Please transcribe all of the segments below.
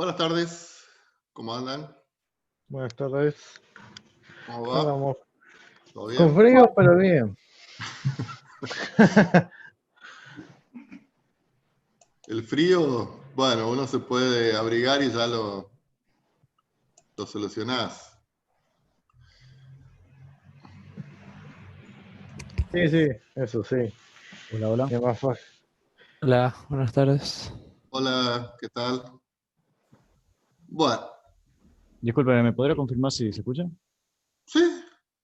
Buenas tardes, ¿cómo andan? Buenas tardes. ¿Cómo ¿Cómo va? andamos? ¿Todo Con bien? frío, pero bien. El frío, bueno, uno se puede abrigar y ya lo solucionás. Sí, sí, eso sí. Hola, hola. Es más fácil. Hola, buenas tardes. Hola, ¿qué tal? Bueno, Disculpe, ¿me podría confirmar si se escucha? sí,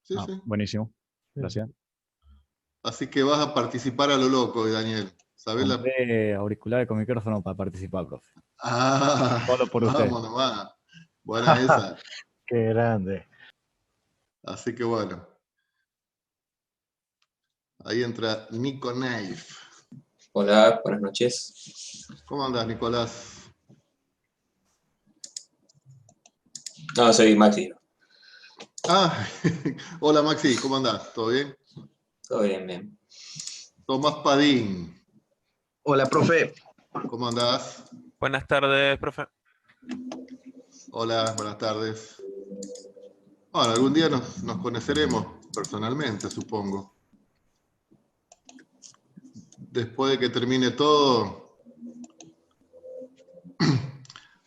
sí, sí. Buenísimo. Sí. Gracias. Así que vas a participar a lo loco, Daniel. ¿Sabés la... Compré auriculares con micrófono para participar, profe. Ah, Solo por usted. vamos nomás. Buena esa. Qué grande. Así que bueno, ahí entra Nico Knife. Hola, buenas noches. ¿Cómo andás, Nicolás? No, soy Maxi. Ah, hola Maxi, ¿cómo andás? ¿Todo bien? Todo bien, bien. Tomás Padín, Hola, profe. ¿cómo andás? Buenas tardes, profe. Hola, buenas tardes. Bueno, algún día nos conoceremos personalmente, supongo. Después de que termine todo,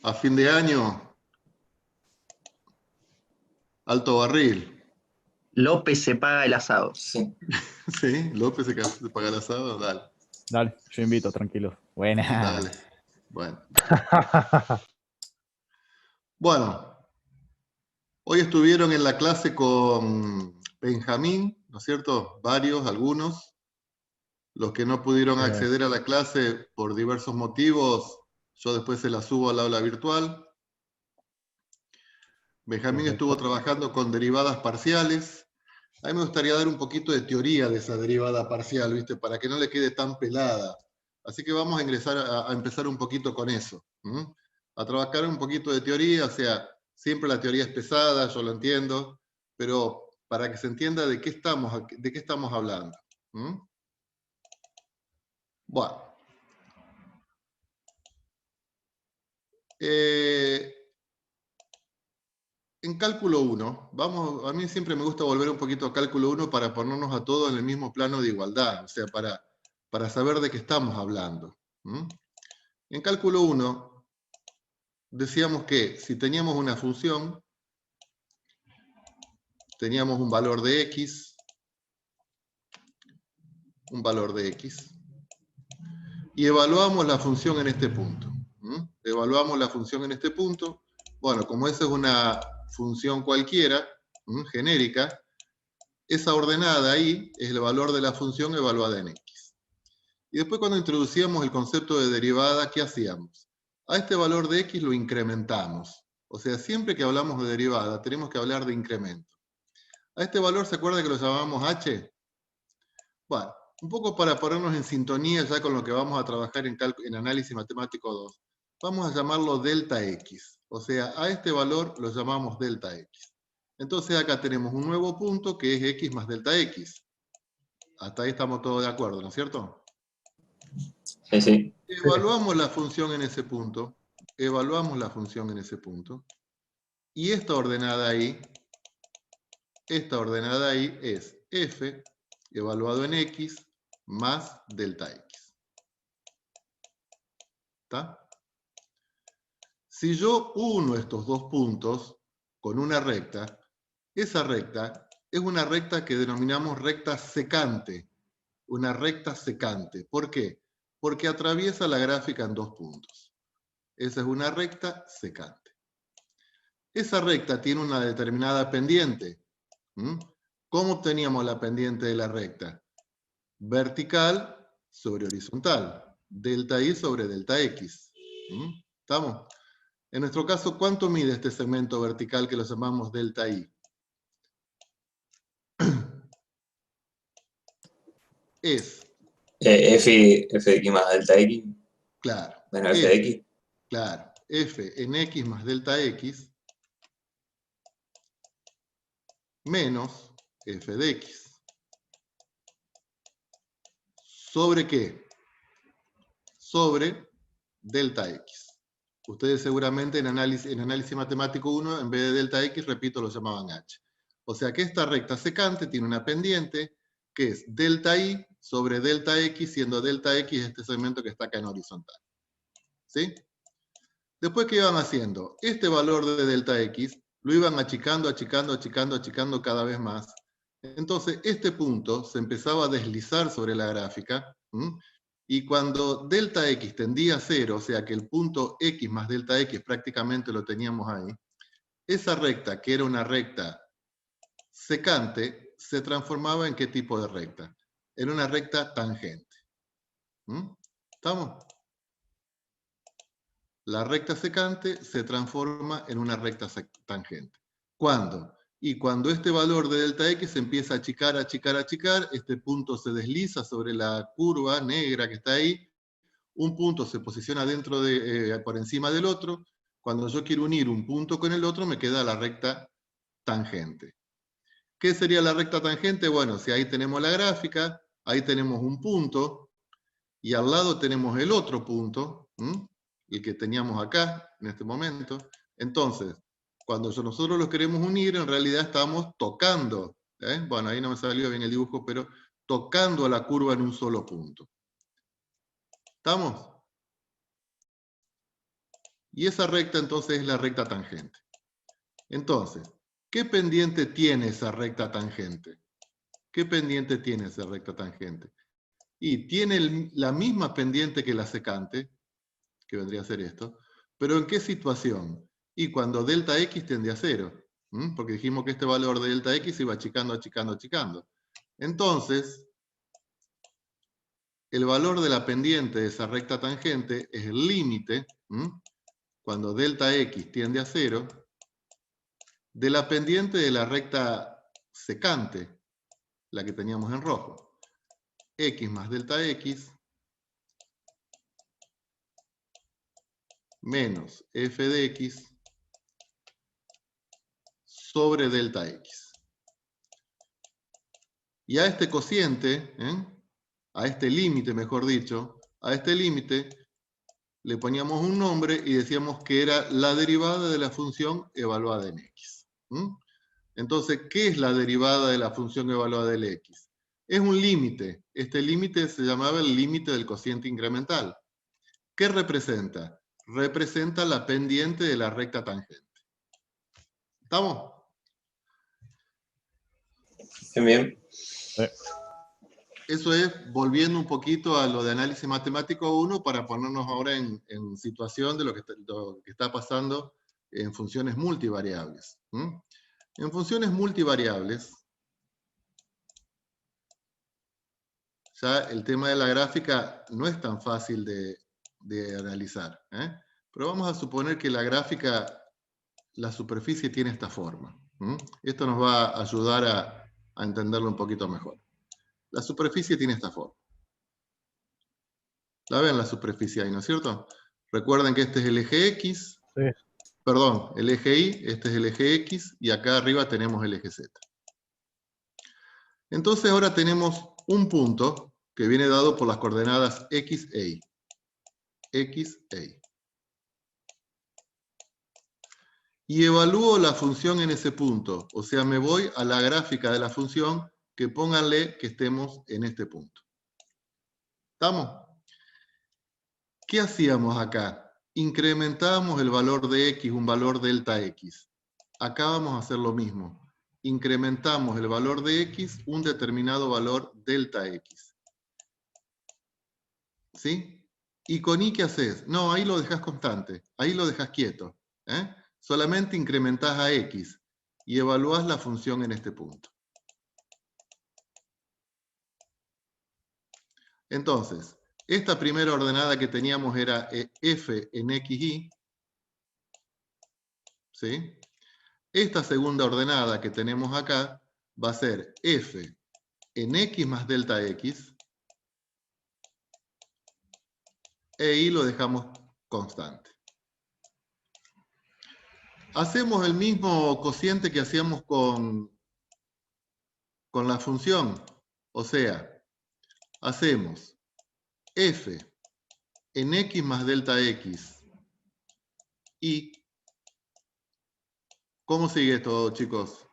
a fin de año, Alto Barril. López se paga el asado. Sí. ¿Sí? ¿López se paga el asado? Dale, Dale, yo invito, tranquilo. Buena. dale. Bueno. Bueno, hoy estuvieron en la clase con Benjamín, ¿no es cierto? Varios, algunos. Los que no pudieron Sí. acceder a la clase por diversos motivos, yo después se la subo al aula virtual. Benjamín estuvo Perfecto. trabajando con derivadas parciales. A mí me gustaría dar un poquito de teoría de esa derivada parcial, ¿viste? Para que no le quede tan pelada. Así que vamos a ingresar a empezar un poquito con eso. A trabajar un poquito de teoría, o sea, siempre la teoría es pesada, yo lo entiendo, pero para que se entienda de qué estamos hablando. Bueno. En cálculo 1, a mí siempre me gusta volver un poquito a cálculo 1 para ponernos a todos en el mismo plano de igualdad, o sea, para saber de qué estamos hablando. En cálculo 1 decíamos que si teníamos una función, teníamos un valor de x, y evaluamos la función en este punto. Evaluamos la función en este punto. Bueno, como esa es una función cualquiera, genérica, esa ordenada ahí es el valor de la función evaluada en x. Y después cuando introducíamos el concepto de derivada, ¿qué hacíamos? A este valor de x lo incrementamos. O sea, siempre que hablamos de derivada, tenemos que hablar de incremento. A este valor, ¿se acuerda que lo llamamos h? Bueno, un poco para ponernos en sintonía ya con lo que vamos a trabajar en análisis matemático 2. Vamos a llamarlo delta x. O sea, a este valor lo llamamos delta x. Entonces acá tenemos un nuevo punto que es x más delta x. Hasta ahí estamos todos de acuerdo, ¿no es cierto? Sí, sí. Evaluamos la función en ese punto. Evaluamos la función en ese punto. Y esta ordenada ahí es f evaluado en x más delta x. ¿Está? Si yo uno estos dos puntos con una recta, esa recta es una recta que denominamos recta secante. Una recta secante. ¿Por qué? Porque atraviesa la gráfica en dos puntos. Esa es una recta secante. Esa recta tiene una determinada pendiente. ¿Cómo obteníamos la pendiente de la recta? Vertical sobre horizontal. Delta I sobre delta X. ¿Estamos? En nuestro caso, ¿cuánto mide este segmento vertical que lo llamamos delta I? Es, F de X más delta X, claro, menos F de X. claro, F en X más delta X menos F de X. ¿Sobre qué? Sobre delta X. Ustedes seguramente en análisis matemático 1, en vez de delta X, repito, lo llamaban H. O sea que esta recta secante tiene una pendiente que es delta I sobre delta X, siendo delta X este segmento que está acá en horizontal. ¿Sí? Después, ¿qué iban haciendo? Este valor de delta X lo iban achicando, achicando, achicando, achicando cada vez más. Entonces, este punto se empezaba a deslizar sobre la gráfica, y cuando delta X tendía a 0, o sea que el punto X más delta X prácticamente lo teníamos ahí, esa recta, que era una recta secante, se transformaba en ¿qué tipo de recta? En una recta tangente. ¿Estamos? La recta secante se transforma en una recta tangente. ¿Cuándo? Y cuando este valor de delta X se empieza a achicar, achicar, achicar, este punto se desliza sobre la curva negra que está ahí, un punto se posiciona dentro por encima del otro, cuando yo quiero unir un punto con el otro me queda la recta tangente. ¿Qué sería la recta tangente? Bueno, si ahí tenemos la gráfica, ahí tenemos un punto, y al lado tenemos el otro punto, el que teníamos acá, en este momento. Entonces, cuando nosotros los queremos unir, en realidad estamos tocando, bueno, ahí no me salió bien el dibujo, pero tocando a la curva en un solo punto. ¿Estamos? Y esa recta entonces es la recta tangente. Entonces, ¿qué pendiente tiene esa recta tangente? ¿Qué pendiente tiene esa recta tangente? Y tiene la misma pendiente que la secante, que vendría a ser esto, pero ¿en qué situación? Y cuando delta X tiende a 0, porque dijimos que este valor de delta X se iba achicando, achicando, achicando. Entonces, el valor de la pendiente de esa recta tangente es el límite, cuando delta X tiende a 0, de la pendiente de la recta secante, la que teníamos en rojo. X más delta X menos f de X sobre delta X. Y a este cociente, a este límite, mejor dicho, a este límite le poníamos un nombre y decíamos que era la derivada de la función evaluada en X. Entonces, ¿qué es la derivada de la función evaluada del X? Es un límite. Este límite se llamaba el límite del cociente incremental. ¿Qué representa? Representa la pendiente de la recta tangente. ¿Estamos? Bien. Eso es volviendo un poquito a lo de análisis matemático 1 para ponernos ahora en situación de lo que está pasando en funciones multivariables. En funciones multivariables, ya el tema de la gráfica no es tan fácil de analizar. Pero vamos a suponer que la gráfica, la superficie tiene esta forma. Esto nos va a ayudar a entenderlo un poquito mejor. La superficie tiene esta forma. La ven la superficie ahí, ¿no es cierto? Recuerden que este es el eje X. Sí. Perdón, el eje Y, este es el eje X, y acá arriba tenemos el eje Z. Entonces ahora tenemos un punto que viene dado por las coordenadas X e Y. X e Y. Y evalúo la función en ese punto. O sea, me voy a la gráfica de la función que pónganle que estemos en este punto. ¿Estamos? ¿Qué hacíamos acá? Incrementábamos el valor de X, un valor delta X. Acá vamos a hacer lo mismo. Incrementamos el valor de X, un determinado valor delta X. ¿Sí? ¿Y con Y qué haces? No, ahí lo dejas constante. Ahí lo dejas quieto. Solamente incrementás a X y evaluás la función en este punto. Entonces, esta primera ordenada que teníamos era f en xy. ¿Sí? Esta segunda ordenada que tenemos acá va a ser f en x más delta x. E y lo dejamos constante. Hacemos el mismo cociente que hacíamos con la función. O sea, hacemos f en x más delta x y. ¿Cómo sigue esto, chicos?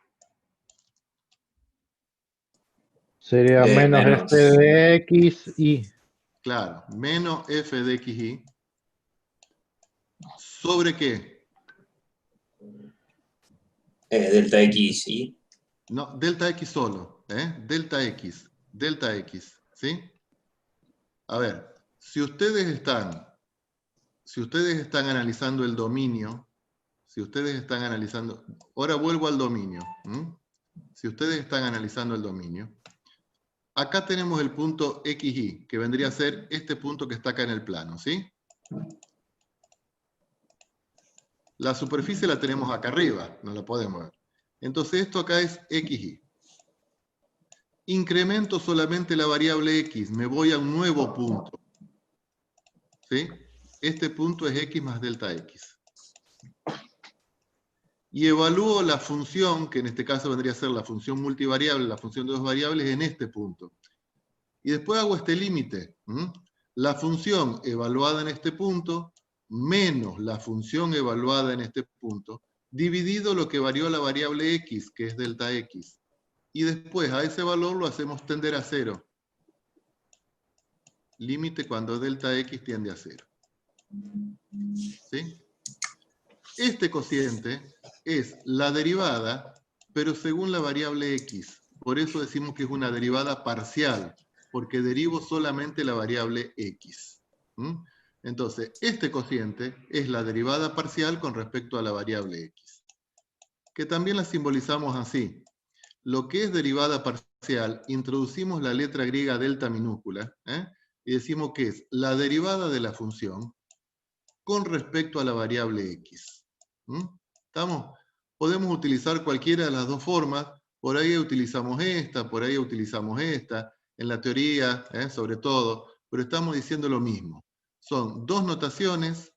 Sería menos menos. f de x y. Claro, menos f de xy. ¿Sobre qué? Delta X y. No, delta x solo. Delta x. Delta x. ¿Sí? A ver, si ustedes están analizando el dominio, ahora vuelvo al dominio. Si ustedes están analizando el dominio, acá tenemos el punto xy, que vendría a ser este punto que está acá en el plano, ¿sí? La superficie la tenemos acá arriba, no la podemos ver. Entonces esto acá es xy. Incremento solamente la variable x, me voy a un nuevo punto. ¿Sí? Este punto es x más delta x. Y evalúo la función, que en este caso vendría a ser la función multivariable, la función de dos variables, en este punto. Y después hago este límite. La función evaluada en este punto, menos la función evaluada en este punto, dividido lo que varió la variable x, que es delta x. Y después a ese valor lo hacemos tender a 0. Límite cuando delta x tiende a 0. ¿Sí? Este cociente es la derivada, pero según la variable x. Por eso decimos que es una derivada parcial, porque derivo solamente la variable x. Entonces, este cociente es la derivada parcial con respecto a la variable x, que también la simbolizamos así. Lo que es derivada parcial, introducimos la letra griega delta minúscula, y decimos que es la derivada de la función con respecto a la variable x. ¿Estamos? Podemos utilizar cualquiera de las dos formas, por ahí utilizamos esta, por ahí utilizamos esta, en la teoría, sobre todo, pero estamos diciendo lo mismo. Son dos notaciones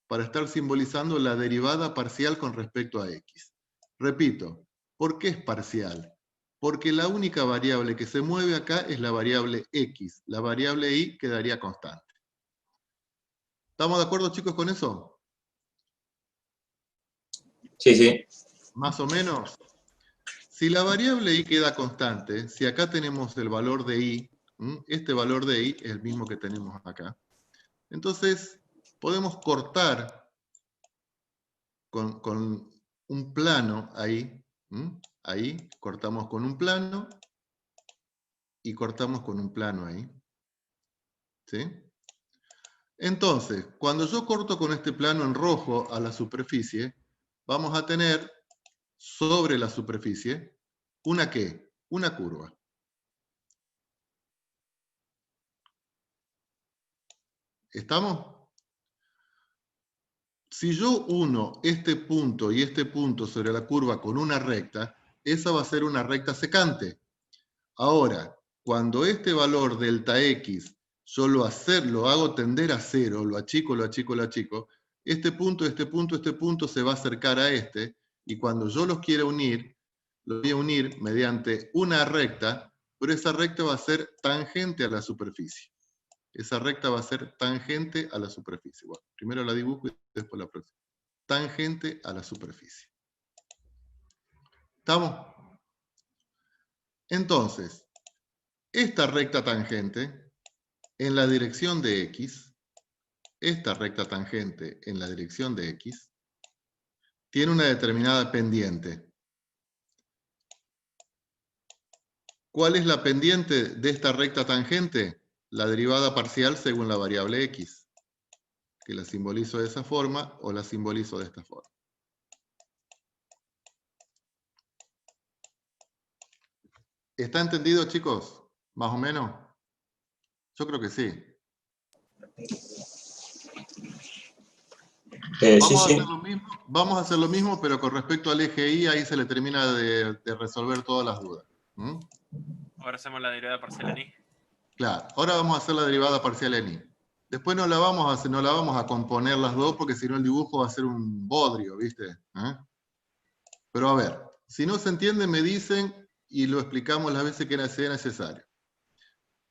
para estar simbolizando la derivada parcial con respecto a x. Repito, ¿por qué es parcial? Porque la única variable que se mueve acá es la variable x, la variable y quedaría constante. ¿Estamos de acuerdo, chicos, con eso? Sí, sí. Más o menos. Si la variable y queda constante, si acá tenemos el valor de y, este valor de y es el mismo que tenemos acá, entonces podemos cortar con un plano ahí, ahí cortamos con un plano y cortamos con un plano ahí. ¿Sí? Entonces, cuando yo corto con este plano en rojo a la superficie, vamos a tener sobre la superficie ¿una qué? Una curva. ¿Estamos? Si yo uno este punto y este punto sobre la curva con una recta, esa va a ser una recta secante. Ahora, cuando este valor delta x yo lo hago tender a 0, lo achico, este punto se va a acercar a este, y cuando yo los quiera unir, los voy a unir mediante una recta, pero esa recta va a ser tangente a la superficie. Esa recta va a ser tangente a la superficie. Bueno, primero la dibujo y después la próxima. Tangente a la superficie. ¿Estamos? Entonces, esta recta tangente en la dirección de x, esta recta tangente en la dirección de x, tiene una determinada pendiente. ¿Cuál es la pendiente de esta recta tangente? La derivada parcial según la variable x, que la simbolizo de esa forma o la simbolizo de esta forma. ¿Está entendido, chicos? ¿Más o menos? Yo creo que sí. Vamos a hacer lo mismo, pero con respecto al eje Y, ahí se le termina de resolver todas las dudas. Ahora hacemos la derivada parcial en y. Claro, ahora vamos a hacer la derivada parcial en y. Después no la vamos a componer las dos, porque si no el dibujo va a ser un bodrio, ¿viste? Pero a ver, si no se entiende me dicen y lo explicamos las veces que sea necesario.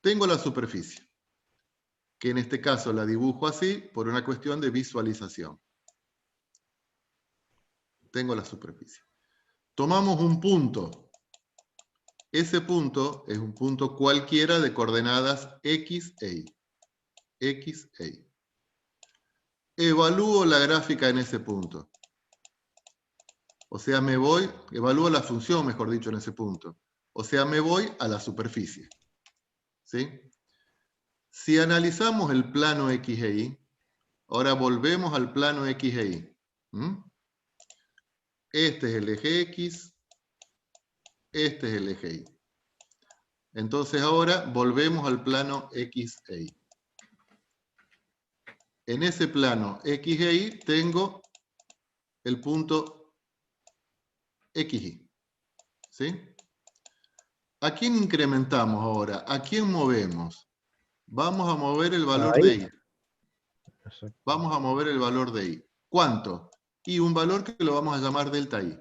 Tengo la superficie, que en este caso la dibujo así por una cuestión de visualización. Tengo la superficie. Tomamos un punto. Ese punto es un punto cualquiera de coordenadas X e Y. X e Y. Evalúo la gráfica en ese punto. O sea, evalúo la función, mejor dicho, en ese punto. O sea, me voy a la superficie. ¿Sí? Si analizamos el plano X e Y, ahora volvemos al plano X e Y. Este es el eje X, este es el eje Y. Entonces ahora volvemos al plano X e Y. En ese plano X e Y tengo el punto XY. ¿Sí? ¿A quién incrementamos ahora? ¿A quién movemos? Vamos a mover el valor Ahí. de Y. Exacto. Vamos a mover el valor de Y. ¿Cuánto? Y un valor que lo vamos a llamar delta Y.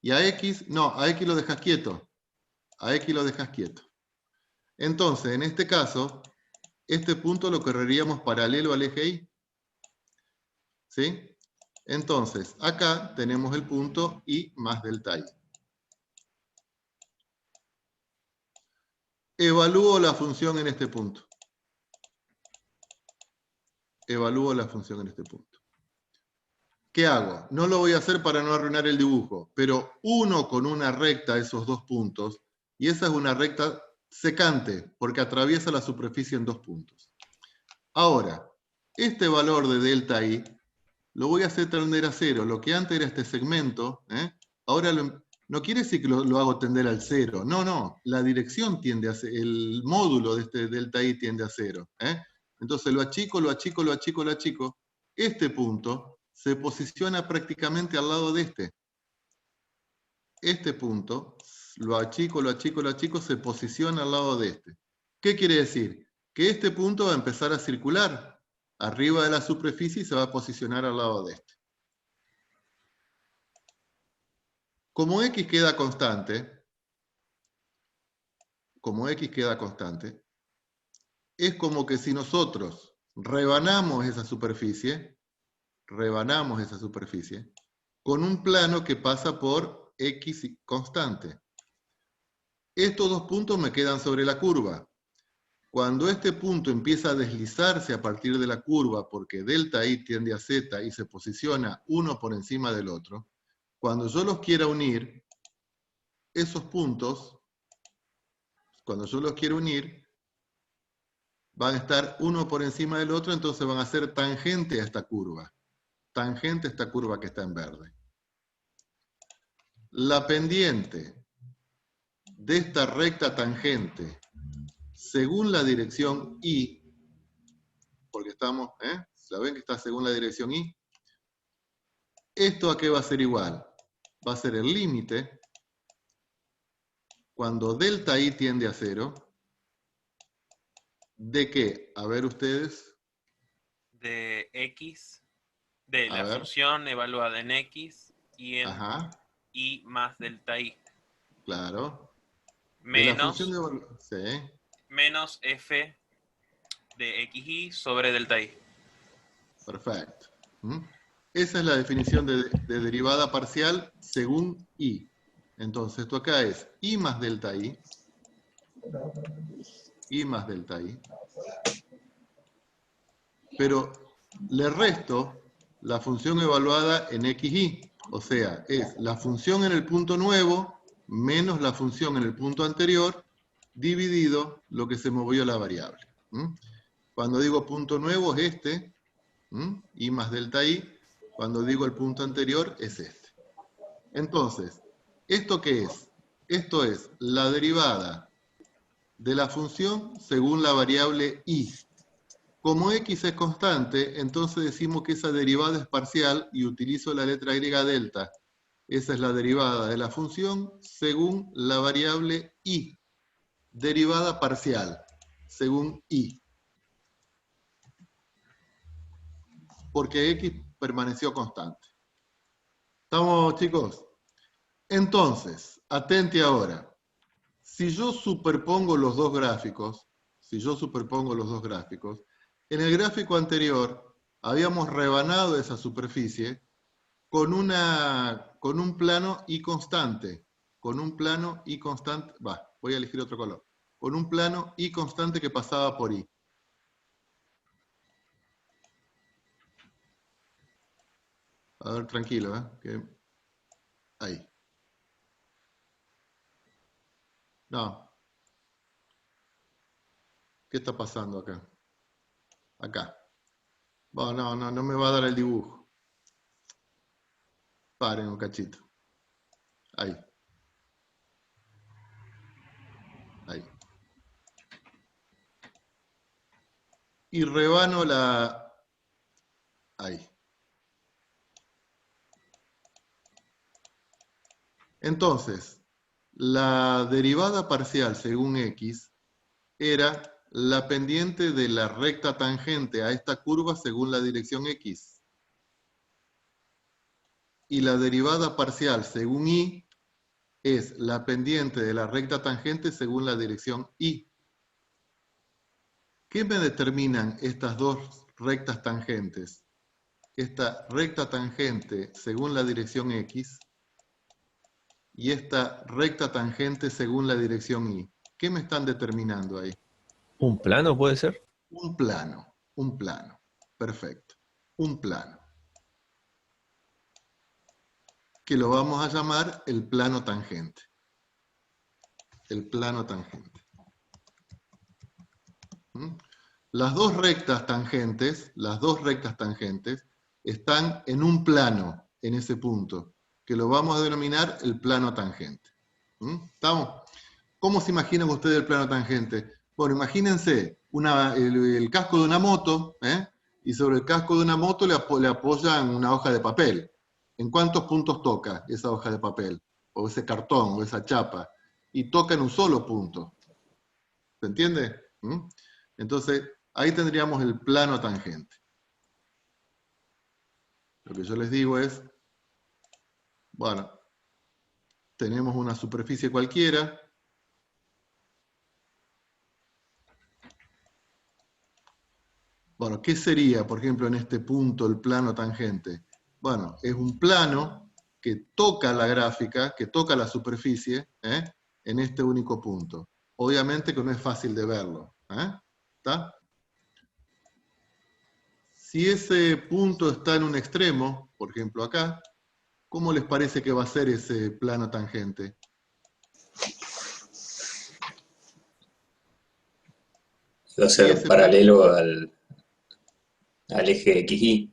Y a X, no, a X lo dejas quieto. A X lo dejas quieto. Entonces, en este caso, este punto lo correríamos paralelo al eje Y. ¿Sí? Entonces, acá tenemos el punto Y más delta Y. Evalúo la función en este punto. Evalúo la función en este punto. ¿Qué hago? No lo voy a hacer para no arruinar el dibujo, pero uno con una recta esos dos puntos, y esa es una recta secante, porque atraviesa la superficie en dos puntos. Ahora, este valor de delta Y lo voy a hacer tender a cero. Lo que antes era este segmento, ahora no quiere decir que lo hago tender al cero. No, no. La dirección tiende a cero. El módulo de este delta Y tiende a cero. Entonces lo achico, lo achico, lo achico, lo achico. Este punto se posiciona prácticamente al lado de este. Este punto, lo achico, lo achico, lo achico, se posiciona al lado de este. ¿Qué quiere decir? Que este punto va a empezar a circular arriba de la superficie y se va a posicionar al lado de este. Como X queda constante, es como que si nosotros rebanamos esa superficie, con un plano que pasa por X constante. Estos dos puntos me quedan sobre la curva. Cuando este punto empieza a deslizarse a partir de la curva, porque delta Y tiende a Z y se posiciona uno por encima del otro, cuando yo los quiera unir, esos puntos, cuando yo los quiero unir, van a estar uno por encima del otro, entonces van a ser tangente a esta curva. Tangente a esta curva que está en verde. La pendiente de esta recta tangente, según la dirección Y, porque estamos, ¿la ven que está según la dirección Y? ¿Esto a qué va a ser igual? Va a ser el límite cuando delta Y tiende a cero. ¿De qué? A ver ustedes. De X, de A la ver. función evaluada en X y en Ajá, Y más delta Y. claro. De la Menos, función de... Sí, menos F de XY sobre delta Y. perfecto. Esa es la definición de derivada parcial según Y. Entonces, esto acá es Y más delta Y. Y más delta Y. Pero le resto la función evaluada en XY. O sea, es la función en el punto nuevo menos la función en el punto anterior dividido lo que se movió la variable. Cuando digo punto nuevo es este, Y más delta Y. Cuando digo el punto anterior es este. Entonces, ¿esto qué es? Esto es la derivada de la función según la variable Y. Como X es constante, entonces decimos que esa derivada es parcial y utilizo la letra Y delta. Esa es la derivada de la función según la variable Y. Derivada parcial, según Y. Porque X permaneció constante. ¿Estamos, chicos? Entonces, atente ahora. Si yo superpongo los dos gráficos, en el gráfico anterior habíamos rebanado esa superficie con un plano y constante. Con un plano y constante. Voy a elegir otro color. Con un plano y constante que pasaba por I. A ver, tranquilo, ahí. No. ¿Qué está pasando acá? Acá. Bueno, no me va a dar el dibujo. Paren un cachito. Ahí. Ahí. Y rebano la... Ahí. Entonces, la derivada parcial según X era la pendiente de la recta tangente a esta curva según la dirección X. Y la derivada parcial según Y es la pendiente de la recta tangente según la dirección Y. ¿Qué me determinan estas dos rectas tangentes? Esta recta tangente según la dirección X y esta recta tangente según la dirección Y. ¿Qué me están determinando ahí? ¿Un plano puede ser? Un plano. Perfecto. Un plano. Que lo vamos a llamar el plano tangente. El plano tangente. ¿Mm? Las dos rectas tangentes están en un plano, en ese punto, que lo vamos a denominar el plano tangente. ¿Estamos? ¿Cómo se imaginan ustedes el plano tangente? Bueno, imagínense el casco de una moto, y sobre el casco de una moto le apoyan una hoja de papel. ¿En cuántos puntos toca esa hoja de papel? O ese cartón, o esa chapa. Y toca en un solo punto. ¿Se entiende? Entonces, ahí tendríamos el plano tangente. Lo que yo les digo es, bueno, tenemos una superficie cualquiera. Bueno, ¿qué sería, por ejemplo, en este punto el plano tangente? Bueno, es un plano que toca la gráfica, que toca la superficie, en este único punto. Obviamente que no es fácil de verlo. ¿Está? Si ese punto está en un extremo, por ejemplo acá, ¿cómo les parece que va a ser ese plano tangente? Va a ser paralelo al eje XY.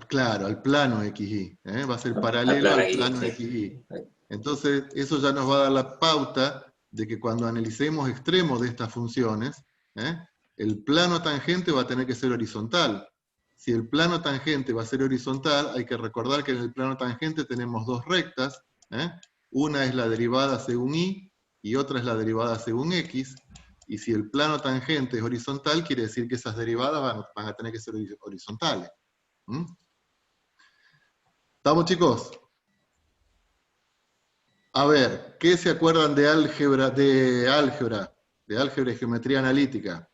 Claro, al plano XY. Va a ser paralelo al plano XY. Entonces, eso ya nos va a dar la pauta de que cuando analicemos extremos de estas funciones, el plano tangente va a tener que ser horizontal. Si el plano tangente va a ser horizontal, hay que recordar que en el plano tangente tenemos dos rectas. Una es la derivada según Y y otra es la derivada según X. Y si el plano tangente es horizontal, quiere decir que esas derivadas van a tener que ser horizontales. ¿Estamos, chicos? A ver, ¿qué se acuerdan de álgebra y geometría analítica?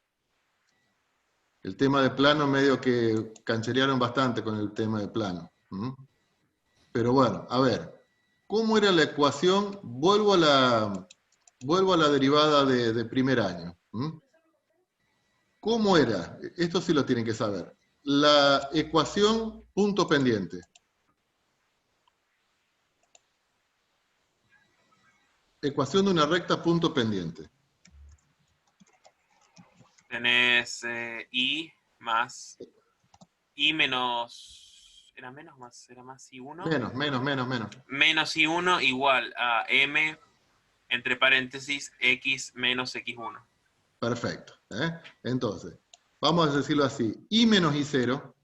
El tema de plano medio que cancherearon bastante con el tema de plano. Pero bueno, a ver, ¿cómo era la ecuación? Vuelvo a la derivada de primer año. ¿Cómo era? Esto sí lo tienen que saber. La ecuación punto pendiente. Ecuación de una recta punto pendiente. Tenés I más I menos... ¿Era menos más? ¿Era más I1? Menos. Menos I1 igual a M entre paréntesis X menos X1. Perfecto. Entonces, vamos a decirlo así. I menos I0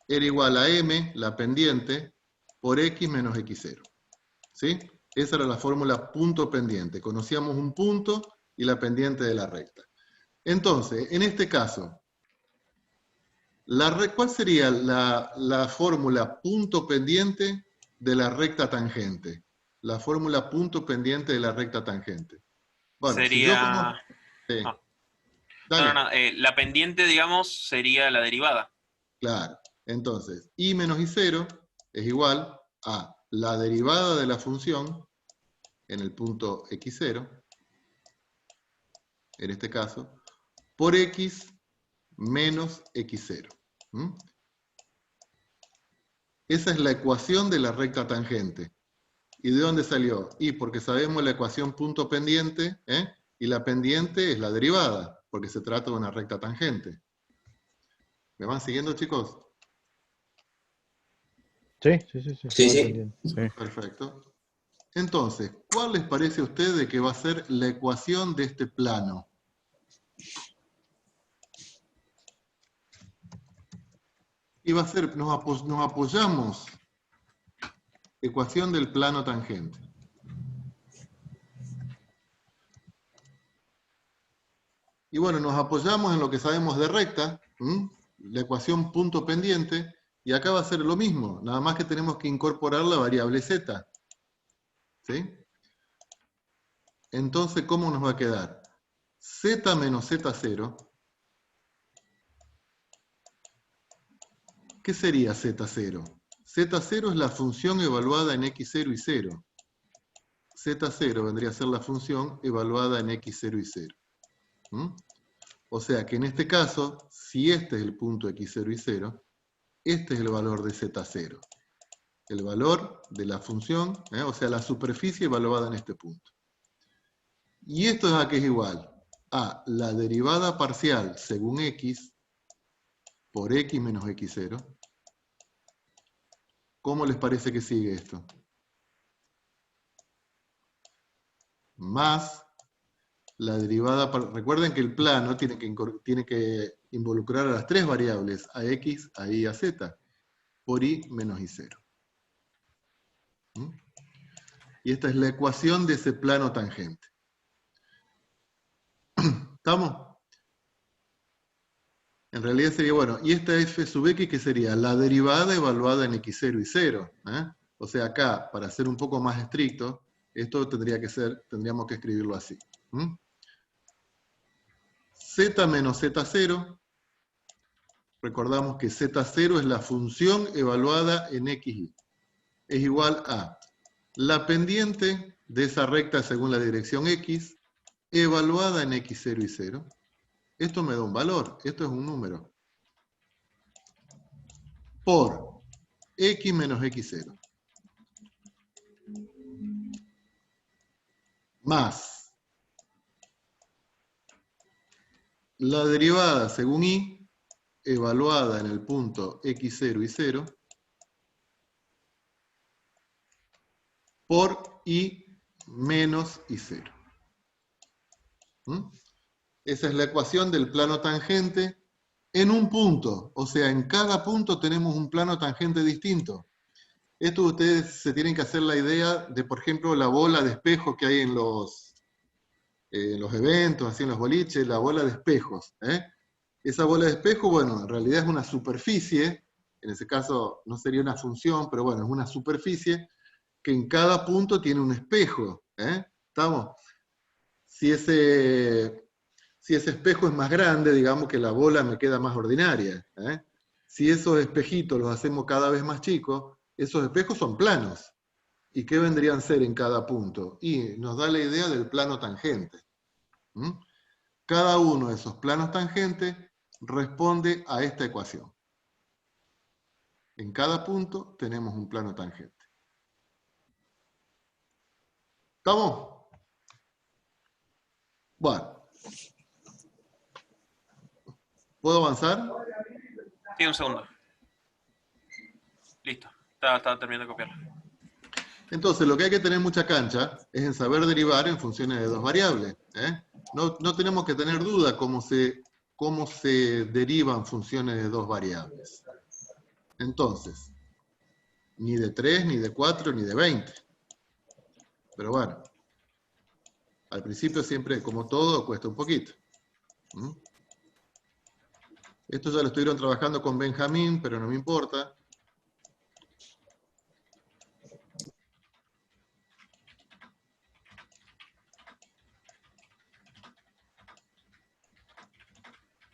era igual a M, la pendiente, por X menos X0. ¿Sí? Esa era la fórmula punto pendiente. Conocíamos un punto y la pendiente de la recta. Entonces, en este caso, ¿cuál sería la fórmula punto pendiente de la recta tangente? La fórmula punto pendiente de la recta tangente. Bueno, sería... Sí. No, la pendiente, digamos, sería la derivada. Claro. Entonces, y menos i0 es igual a la derivada de la función en el punto x0, en este caso, por x menos x0. ¿Mm? Esa es la ecuación de la recta tangente. ¿Y de dónde salió? Y porque sabemos la ecuación punto pendiente, ¿eh? Y la pendiente es la derivada, porque se trata de una recta tangente. ¿Me van siguiendo, chicos? Sí. Sí, va sí. entendiendo. Sí. Perfecto. Entonces, ¿cuál les parece a ustedes que va a ser la ecuación de este plano? Y va a ser, nos apoyamos, ecuación del plano tangente. Y bueno, nos apoyamos en lo que sabemos de recta, la ecuación punto pendiente, y acá va a ser lo mismo, nada más que tenemos que incorporar la variable z. ¿Sí? Entonces, ¿cómo nos va a quedar? Z menos Z0. ¿Qué sería Z0? Z0 es la función evaluada en x0 y 0. Z0 vendría a ser la función evaluada en x0 y 0. O sea que en este caso, si este es el punto x0 y 0, este es el valor de Z0. El valor de la función, o sea, la superficie evaluada en este punto. Y esto es a qué es igual a la derivada parcial según x por x menos x0. ¿Cómo les parece que sigue esto? Más la derivada, recuerden que el plano tiene que involucrar a las tres variables, a x, a y, a z, por y menos y0. Y esta es la ecuación de ese plano tangente. ¿Estamos? En realidad sería, bueno, y esta f sub x, que sería la derivada evaluada en x0 y 0. O sea, acá, para ser un poco más estricto, esto tendríamos que escribirlo así. Z menos Z0, recordamos que Z0 es la función evaluada en XY. Es igual a la pendiente de esa recta según la dirección X, evaluada en X0 y 0. Esto me da un valor, esto es un número. Por X menos X0. Más la derivada según Y, evaluada en el punto X0 y 0, por Y menos Y0. Esa es la ecuación del plano tangente en un punto. O sea, en cada punto tenemos un plano tangente distinto. Esto ustedes se tienen que hacer la idea de, por ejemplo, la bola de espejo que hay en los eventos, así en los boliches, la bola de espejos. Esa bola de espejo, bueno, en realidad es una superficie, en ese caso no sería una función, pero bueno, es una superficie que en cada punto tiene un espejo. ¿Estamos? Si ese espejo es más grande, digamos que la bola me queda más ordinaria. Si esos espejitos los hacemos cada vez más chicos, esos espejos son planos. ¿Y qué vendrían a ser en cada punto? Y nos da la idea del plano tangente. Cada uno de esos planos tangentes responde a esta ecuación. En cada punto tenemos un plano tangente. ¿Estamos? Bueno. ¿Puedo avanzar? Sí, un segundo. Listo. Estaba terminando de copiar. Entonces, lo que hay que tener mucha cancha es en saber derivar en funciones de dos variables. No tenemos que tener duda cómo se derivan funciones de dos variables. Entonces, ni de 3, ni de 4, ni de 20. Pero bueno, al principio siempre, como todo, cuesta un poquito. Esto ya lo estuvieron trabajando con Benjamín, pero no me importa.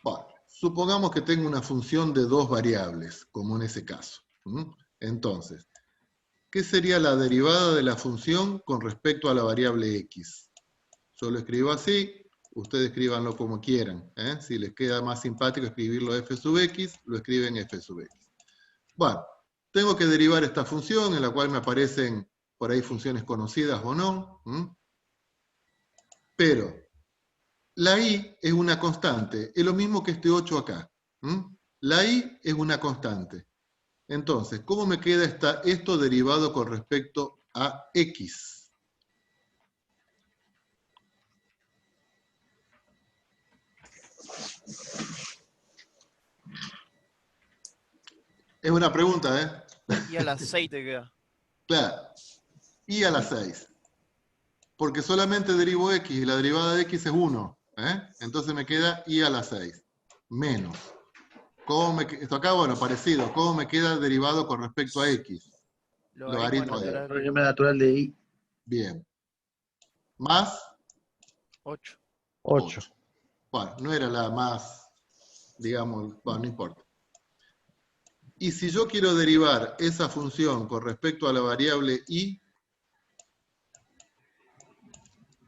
Bueno, Supongamos que tengo una función de dos variables, como en ese caso. Entonces, ¿qué sería la derivada de la función con respecto a la variable x? Yo lo escribo así, ustedes escríbanlo como quieran. Si les queda más simpático escribirlo f sub x, lo escriben f sub x. Bueno, tengo que derivar esta función en la cual me aparecen por ahí funciones conocidas o no. Pero la i es una constante, es lo mismo que este 8 acá. La i es una constante. Entonces, ¿cómo me queda esto derivado con respecto a x? Es una pregunta, ¿eh? Y a las 6 te queda. Claro. I a la 6. Porque solamente derivo x y la derivada de x es 1. Entonces me queda i a la 6. Menos. Esto acá, bueno, parecido. ¿Cómo me queda derivado con respecto a x? Logaritmo de natural. Logaritmo natural de i. Bien. Más 8. 8. Bueno, no era la más, digamos, bueno, no importa. Y si yo quiero derivar esa función con respecto a la variable i,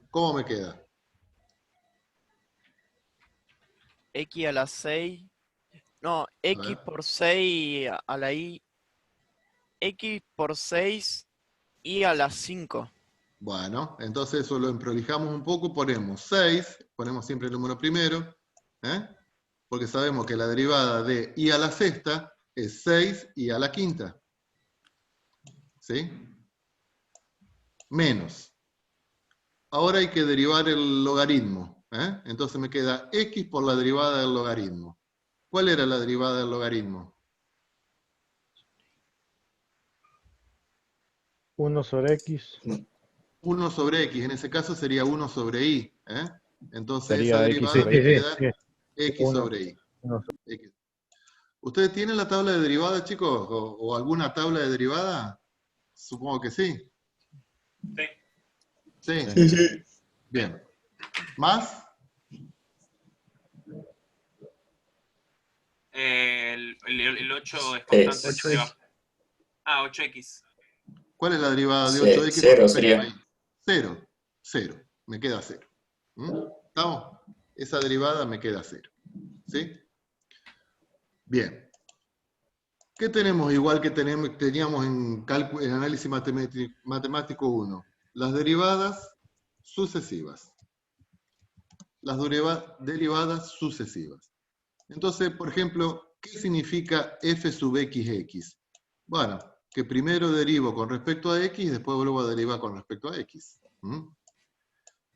¿cómo me queda? X a la 6. No, X ver. por 6 a la i. X por 6 y a la 5. Bueno, entonces eso lo emprolijamos un poco, ponemos 6, ponemos siempre el número primero, porque sabemos que la derivada de i a la sexta es 6 i a la quinta. ¿Sí? Menos. Ahora hay que derivar el logaritmo. Entonces me queda x por la derivada del logaritmo. ¿Cuál era la derivada del logaritmo? 1 sobre x. 1 sobre x, en ese caso sería 1 sobre i. Entonces Sería esa x derivada sobre me i. queda x Uno. sobre i. Uno X. ¿Ustedes tienen la tabla de derivadas, chicos? ¿O alguna tabla de derivada? Supongo que sí. Sí. Sí. Sí. Bien. ¿Más? El 8 es Es. constante. 8x. 8x. ¿Cuál es la derivada de Ce- 8x con cero respecto sería. a y? 0. 0. Me queda 0. ¿Estamos? Esa derivada me queda 0. ¿Sí? Bien. ¿Qué tenemos igual que teníamos en análisis matemático 1? Las derivadas sucesivas. Las derivadas sucesivas. Entonces, por ejemplo, ¿qué significa f sub xx? Bueno, que primero derivo con respecto a x y después vuelvo a derivar con respecto a x.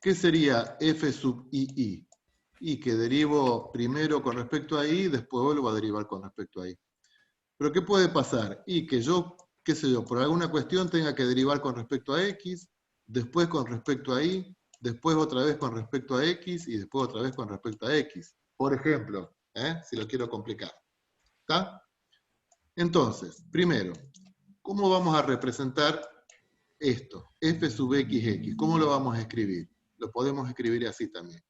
¿Qué sería f sub ii? Y que derivo primero con respecto a y y después vuelvo a derivar con respecto a y. ¿Pero qué puede pasar? Y que yo, qué sé yo, por alguna cuestión tenga que derivar con respecto a x, después con respecto a y, después otra vez con respecto a x y después otra vez con respecto a x. Por ejemplo, si lo quiero complicar. ¿Está? Entonces, primero, ¿cómo vamos a representar esto? F sub xx. ¿Cómo lo vamos a escribir? Lo podemos escribir así también.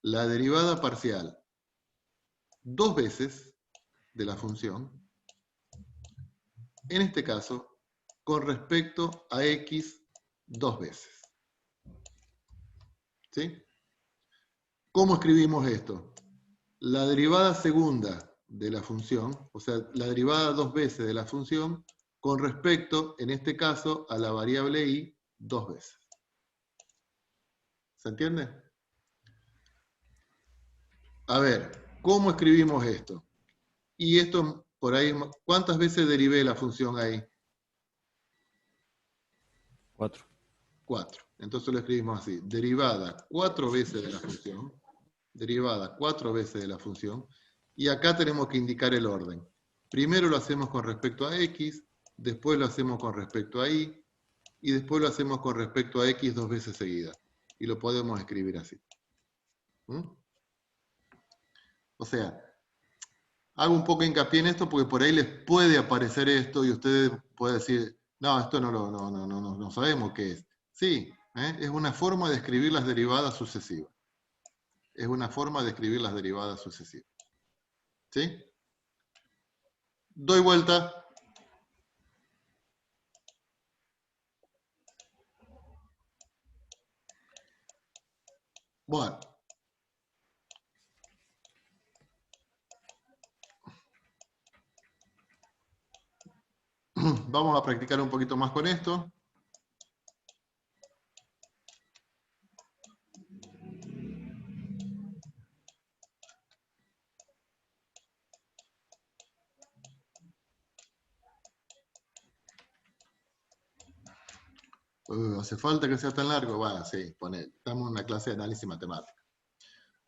La derivada parcial dos veces de la función, en este caso, con respecto a x dos veces. ¿Sí? ¿Cómo escribimos esto? La derivada segunda de la función, o sea, la derivada dos veces de la función, con respecto, en este caso, a la variable y dos veces. ¿Se entiende? A ver, ¿cómo escribimos esto? Y esto, por ahí, ¿cuántas veces derivé la función ahí? 4. 4. Entonces lo escribimos así. Derivada 4 veces de la función. Derivada 4 veces de la función. Y acá tenemos que indicar el orden. Primero lo hacemos con respecto a x, después lo hacemos con respecto a y, y después lo hacemos con respecto a x dos veces seguidas. Y lo podemos escribir así. O sea, hago un poco hincapié en esto porque por ahí les puede aparecer esto y ustedes pueden decir, no, esto no sabemos qué es. Sí, es una forma de escribir las derivadas sucesivas. Es una forma de escribir las derivadas sucesivas. ¿Sí? Doy vuelta. Bueno. Vamos a practicar un poquito más con esto. ¿Hace falta que sea tan largo? Bueno, sí, estamos en una clase de análisis matemático.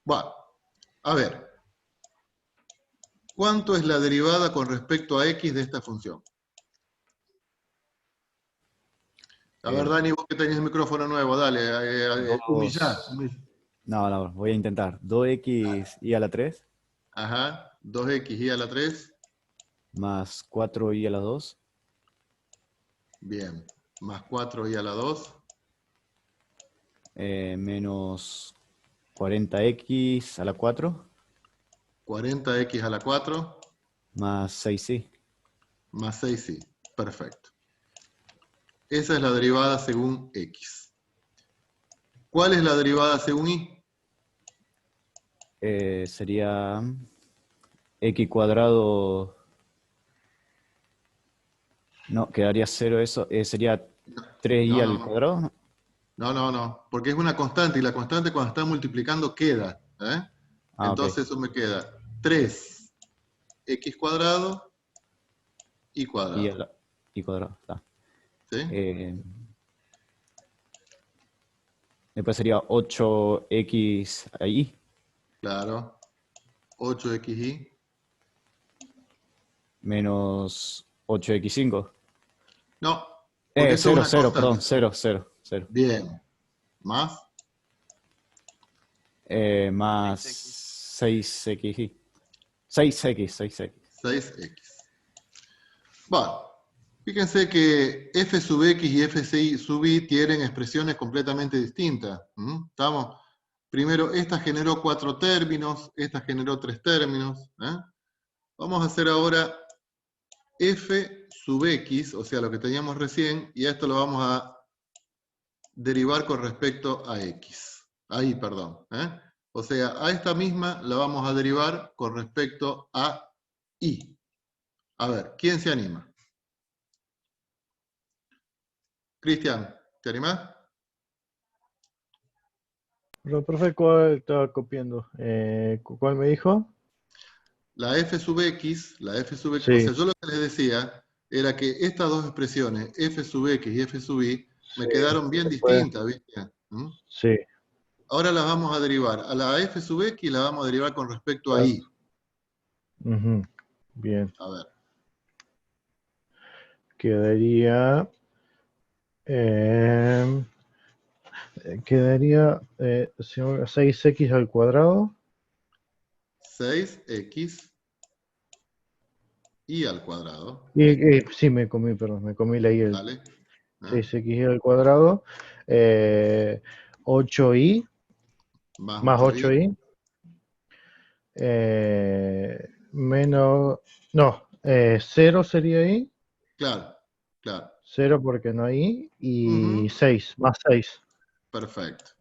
Bueno, a ver. ¿Cuánto es la derivada con respecto a x de esta función? A ver, Dani, vos que tenés el micrófono nuevo, dale, humillá. No, voy a intentar. 2x y a la 3 Ajá, 2x a la 3. más 4y a la 2 Bien, más 4y a la 2. menos 40x a la 4 40x a la 4 más 6y. más 6y. Perfecto. Esa es la derivada según x. ¿Cuál es la derivada según y? Sería x cuadrado. No, quedaría 0 eso. Sería 3y al cuadrado. No, porque es una constante y la constante cuando está multiplicando queda. Ah, Entonces ok. eso me queda 3x cuadrado y Y, cuadrado. y cuadrado. Está. ¿Sí? Después sería 8x ahí Claro. 8xy menos 8x5. No, porque eso es 0, una 0, perdón, constante. 0, 0, 0. Bien. ¿Más? Más 6x. 6xy. 6x. 6x. Bueno, fíjense que f sub x y f sub y tienen expresiones completamente distintas. ¿Estamos? Primero, esta generó 4 términos, esta generó 3 términos. Vamos a hacer ahora f sub x, o sea, lo que teníamos recién, y a esto lo vamos a derivar con respecto a x. Ahí, perdón. O sea, a esta misma la vamos a derivar con respecto a y. A ver, ¿quién se anima? Cristian, ¿te animás? Pero, profe, ¿cuál estaba copiando? ¿Cuál me dijo? La f sub x, o Sí, sea, yo lo que les decía era que estas dos expresiones, f sub x y f sub y, me sí. quedaron bien Después, distintas, ¿viste? sí. Ahora las vamos a derivar. A la f sub x la vamos a derivar con respecto a Ah, y. ujú, bien. A ver. Quedaría. eh, quedaría 6x al cuadrado 6x y al cuadrado. sí, perdón, me comí la y el ¿Vale? 6x al cuadrado, 8y Más más 8y. 8y menos, no, 0 sería y, Claro, claro. 0 porque no hay y Ujú, 6, más 6. perfecto.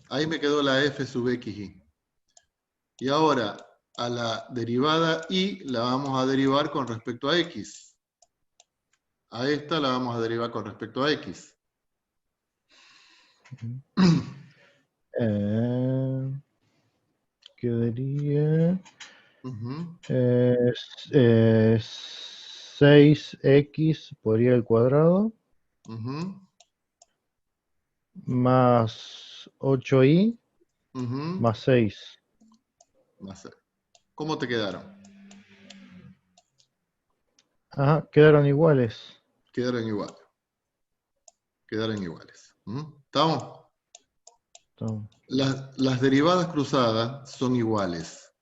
Ahí me quedó la f sub xy. Y ahora, a la derivada y la vamos a derivar con respecto a x. A esta la vamos a derivar con respecto a x. Quedaría Ujú, 6x por y al cuadrado ujú, más 8y ujú, más 6. más seis. ¿Cómo te quedaron? Ajá, quedaron iguales. Quedaron iguales. Quedaron iguales. ¿Estamos? Entonces, Las derivadas cruzadas son iguales.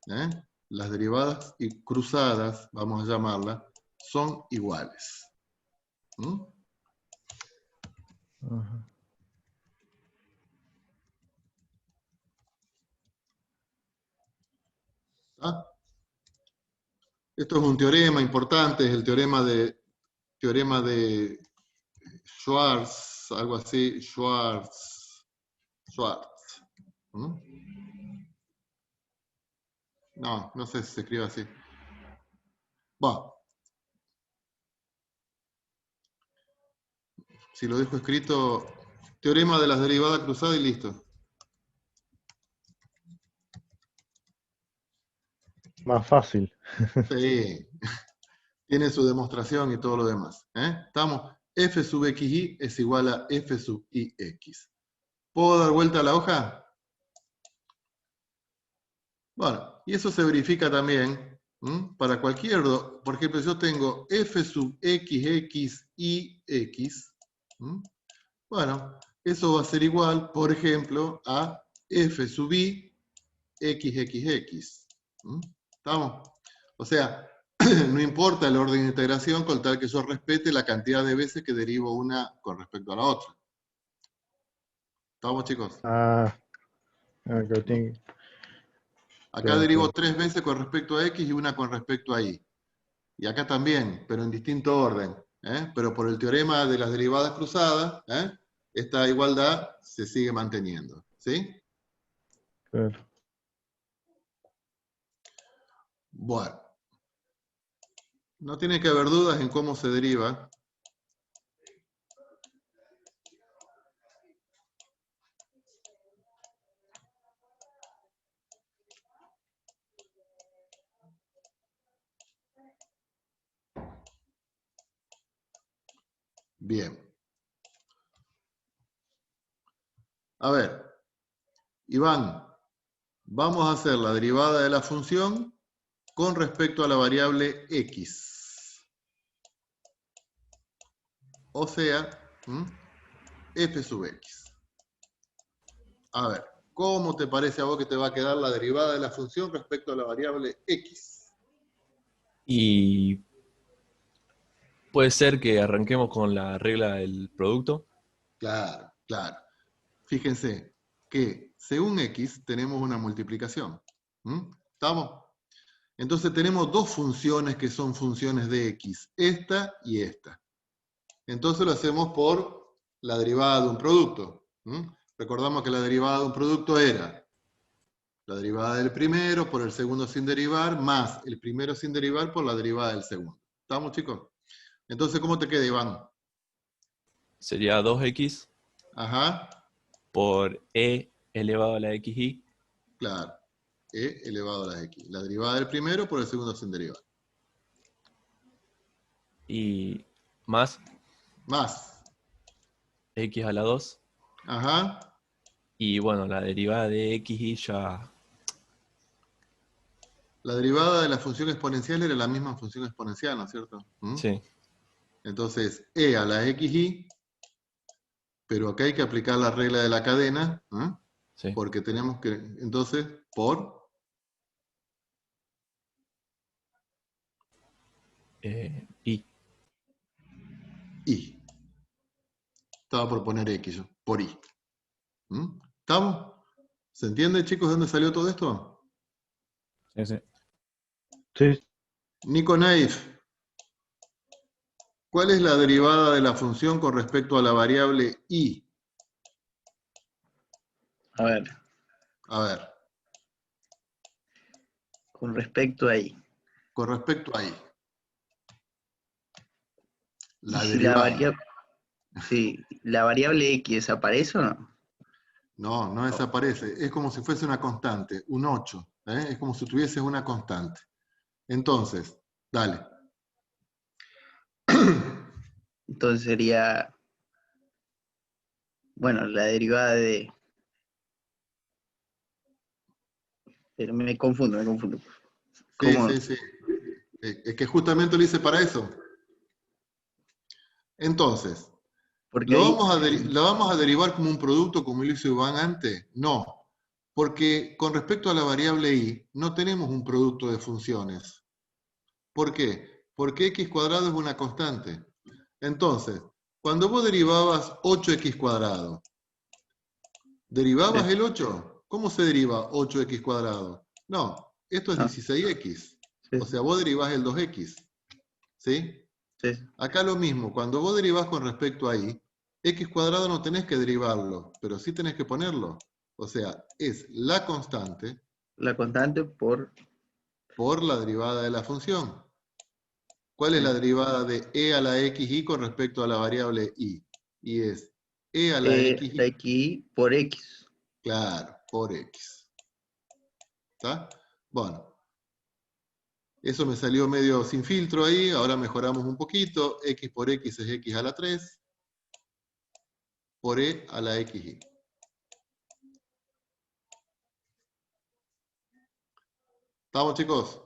Las derivadas cruzadas, vamos a llamarlas, son iguales. ajá. ¿Ah? Esto es un teorema importante, es el teorema de Schwarz, algo así, Schwarz. ¿Mm? No sé si se escribe así. Bueno, si lo dejo escrito, teorema de las derivadas cruzadas y listo. Más fácil. Sí, tiene su demostración y todo lo demás. Estamos, f sub xy es igual a f sub ix. ¿Puedo dar vuelta a la hoja? Bueno, y eso se verifica también para cualquier, por ejemplo, yo tengo f sub xx y x. Bueno, eso va a ser igual, por ejemplo, a f sub y xxx. ¿Estamos? O sea, no importa el orden de integración con tal que yo respete la cantidad de veces que derivo una con respecto a la otra. ¿Estamos, chicos? Ah, ok, Acá claro, derivo claro. 3 veces con respecto a x y una con respecto a y. Y acá también, pero en distinto orden. Pero por el teorema de las derivadas cruzadas, esta igualdad se sigue manteniendo. ¿Sí? Claro. Bueno. No tiene que haber dudas en cómo se deriva. Bien. A ver, Iván, vamos a hacer la derivada de la función con respecto a la variable x. O sea, f sub x. A ver, ¿cómo te parece a vos que te va a quedar la derivada de la función respecto a la variable x? Y puede ser que arranquemos con la regla del producto. Claro, claro. Fíjense que según x tenemos una multiplicación. ¿Estamos? Entonces tenemos dos funciones que son funciones de x, esta y esta. Entonces lo hacemos por la derivada de un producto. Recordamos que la derivada de un producto era la derivada del primero por el segundo sin derivar, más el primero sin derivar por la derivada del segundo. ¿Estamos, chicos? Entonces, ¿cómo te queda, Iván? Sería 2x Ajá, por e elevado a la xy. claro. E elevado a la x. La derivada del primero por el segundo sin derivar. Y más Más. x a la 2. Ajá. Y bueno, la derivada de xy ya... La derivada de la función exponencial era la misma función exponencial, ¿no es cierto? Sí. Entonces, e a la xy, pero acá hay que aplicar la regla de la cadena, Sí. porque tenemos que, entonces, por Y. i. Estaba por poner x yo, por i. ¿Estamos? ¿Se entiende, chicos, de dónde salió todo esto? Sí, sí. Sí, Nico Naif, ¿cuál es la derivada de la función con respecto a la variable i? A ver, A ver, con respecto a I. con respecto a i. ¿Y La si derivada. la variable X desaparece o no? No desaparece. Es como si fuese una constante, un 8. Es como si tuviese una constante. Entonces, dale. Entonces sería, bueno, la derivada de... Pero me confundo. ¿Cómo? Sí. Es que justamente lo hice para eso. Entonces, Porque ¿lo ahí, vamos a derivar como un producto como lo hizo Iván antes? No, porque con respecto a la variable i, no tenemos un producto de funciones. ¿Por qué? Porque x cuadrado es una constante. Entonces, cuando vos derivabas 8x cuadrado, ¿derivabas el 8? ¿Cómo se deriva 8x cuadrado? No, Esto es Ah. 16x. Sí, O sea, vos derivás el 2x. ¿Sí? sí. Acá lo mismo, cuando vos derivás con respecto a y, x cuadrado no tenés que derivarlo, pero sí tenés que ponerlo. O sea, es la constante La constante por... por la derivada de la función. ¿Cuál es sí. la derivada de e a la xy con respecto a la variable y? Y es e a la La xy, xy por x. claro, por x. ¿Está? Bueno, eso me salió medio sin filtro ahí, ahora mejoramos un poquito. X por x es x a la 3 por e a la xy. ¿Estamos, chicos?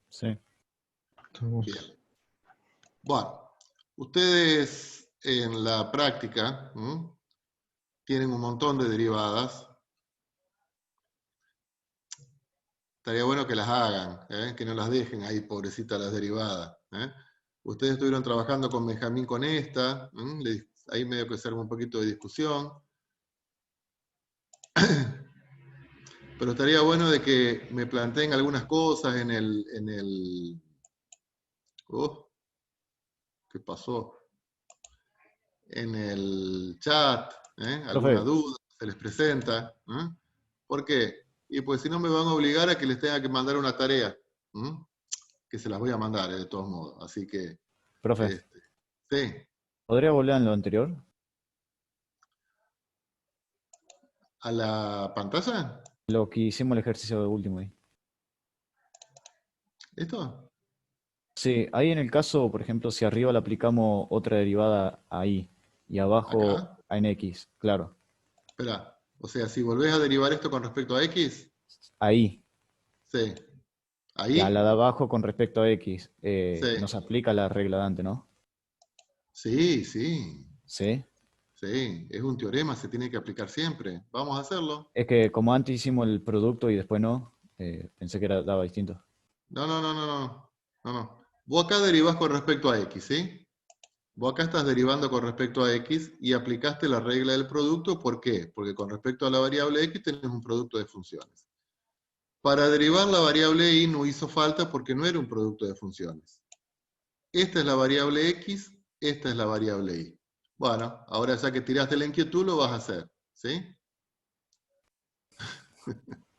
Sí. Estamos. Bien. Bueno, ustedes en la práctica tienen un montón de derivadas. Estaría bueno que las hagan, que no las dejen ahí, pobrecitas las derivadas. Ustedes estuvieron trabajando con Benjamín con esta, ahí medio que se arma un poquito de discusión. Pero estaría bueno de que me planteen algunas cosas en el ¿qué pasó? En el chat, alguna Profe, duda, se les presenta. ¿Por qué? Y pues si no me van a obligar a que les tenga que mandar una tarea, que se las voy a mandar de todos modos. Así que, profe, sí, ¿podría volver a lo anterior? a la pantalla, Lo que hicimos el ejercicio de último ahí. ¿esto? Sí, ahí en el caso, por ejemplo, si arriba le aplicamos otra derivada a y y abajo Acá, a en x, claro, espera, o sea, si volvés a derivar esto con respecto a x, ahí, sí, y a la de ahí, abajo con respecto a x, sí, nos aplica la regla de antes, ¿no? sí, sí, Sí. sí, es un teorema, se tiene que aplicar siempre. Vamos a hacerlo. Es que como antes hicimos el producto y después no, pensé que daba distinto. No, no, no, no, no, no, no. Vos acá derivás con respecto a x, ¿sí? Vos acá estás derivando con respecto a x y aplicaste la regla del producto. ¿Por qué? Porque con respecto a la variable x tenés un producto de funciones. Para derivar la variable y no hizo falta porque no era un producto de funciones. Esta es la variable x, esta es la variable y. Bueno, ahora ya que tiraste la inquietud lo vas a hacer, ¿sí?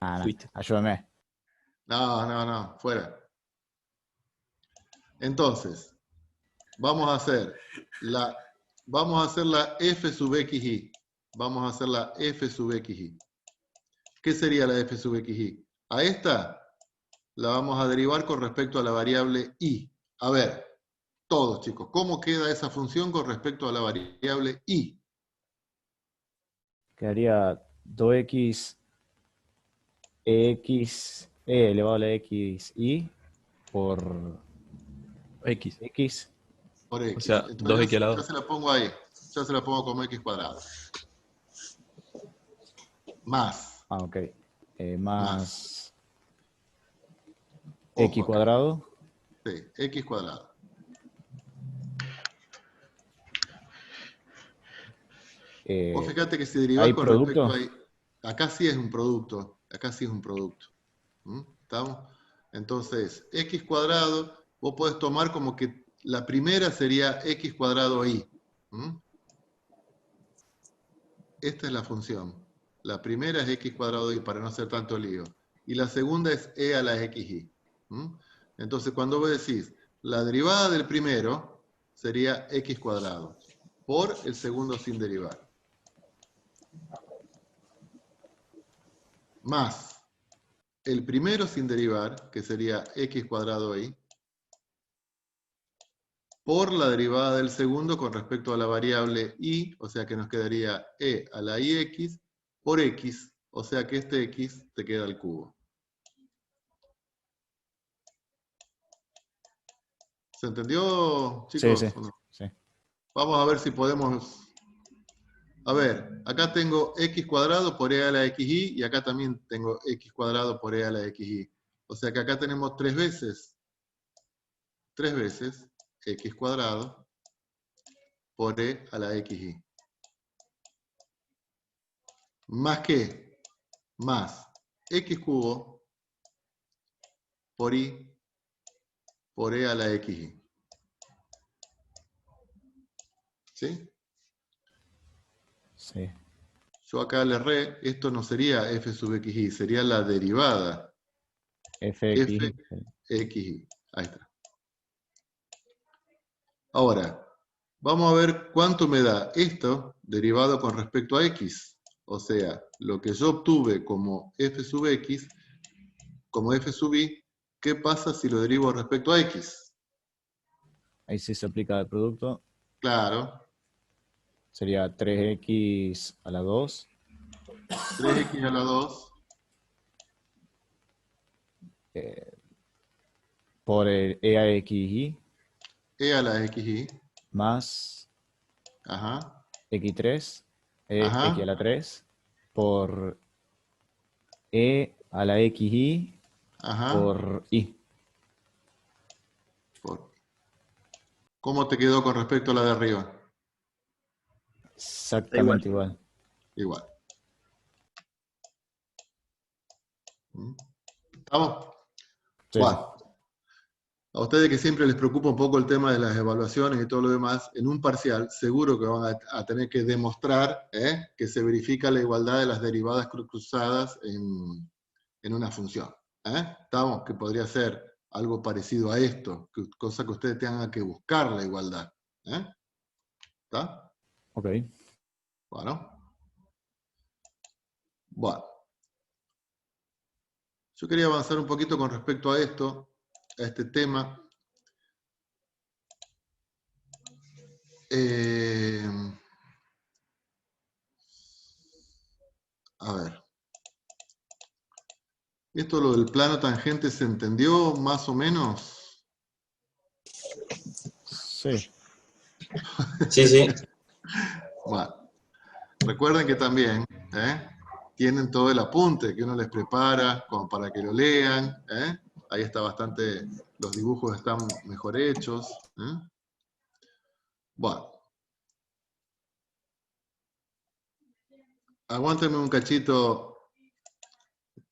Ah, no, Fuiste. ayúdame. No, no, no, fuera. Entonces, vamos a hacer la f sub xy. Vamos a hacer la f sub xy. ¿Qué sería la f sub xy? A esta la vamos a derivar con respecto a la variable y. A ver, todos chicos, ¿cómo queda esa función con respecto a la variable y? Quedaría 2x x elevado a la x y por X. x. Por O x. sea, Entonces 2x al ya lado. se la pongo ahí. Ya se la pongo como x cuadrado. Más. Ah, ok. Más. Más Ojo x acá. cuadrado. Sí, x cuadrado. Vos fíjate que si derivás ¿hay con respecto producto? a... Acá sí es un producto. Acá sí es un producto. ¿Estamos? Entonces, x cuadrado, vos podés tomar como que la primera sería x cuadrado y. Esta es la función. La primera es x cuadrado y, para no hacer tanto lío. Y la segunda es e a la xy. Entonces, cuando vos decís, la derivada del primero sería x cuadrado por el segundo sin derivar. Más el primero sin derivar, que sería x cuadrado y, por la derivada del segundo con respecto a la variable y, o sea que nos quedaría e a la ix, por x, o sea que este x te queda al cubo. ¿Se entendió, Sí, chicos? sí, ¿O no? sí. Vamos a ver si podemos... A ver, acá tengo x cuadrado por e a la xy y acá también tengo x cuadrado por e a la xy. O sea que acá tenemos tres veces x cuadrado por e a la xy. ¿Más qué? Más x cubo por y por e a la xy. ¿Sí? Sí. Yo acá le erré, esto no sería f sub xy, sería la derivada Fx. fxy. Ahí está. Ahora, vamos a ver cuánto me da esto derivado con respecto a x. O sea, lo que yo obtuve como f sub x, como f sub y, ¿qué pasa si lo derivo respecto a x? Ahí sí se aplica el producto. Claro, Sería 3x a la 2 3x a la 2 por el e a xy e a la xy, más ajá, x3, ajá, x a la 3 por e a la xy ajá. por y. ¿Cómo te quedó con respecto a la de arriba? Exactamente igual. Igual. ¿Mm? ¿Estamos? Sí, Bueno, a ustedes que siempre les preocupa un poco el tema de las evaluaciones y todo lo demás, en un parcial seguro que van a tener que demostrar que se verifica la igualdad de las derivadas cruzadas en una función. ¿Estamos? Que podría ser algo parecido a esto, cosa que ustedes tengan que buscar la igualdad. ¿Está? ok. Bueno. Bueno. Yo quería avanzar un poquito con respecto a esto, a este tema. A ver. ¿Esto lo del plano tangente se entendió más o menos? Sí. Sí, sí. Bueno, recuerden que también tienen todo el apunte que uno les prepara como para que lo lean. Ahí está bastante, los dibujos están mejor hechos. Bueno. Aguántenme un cachito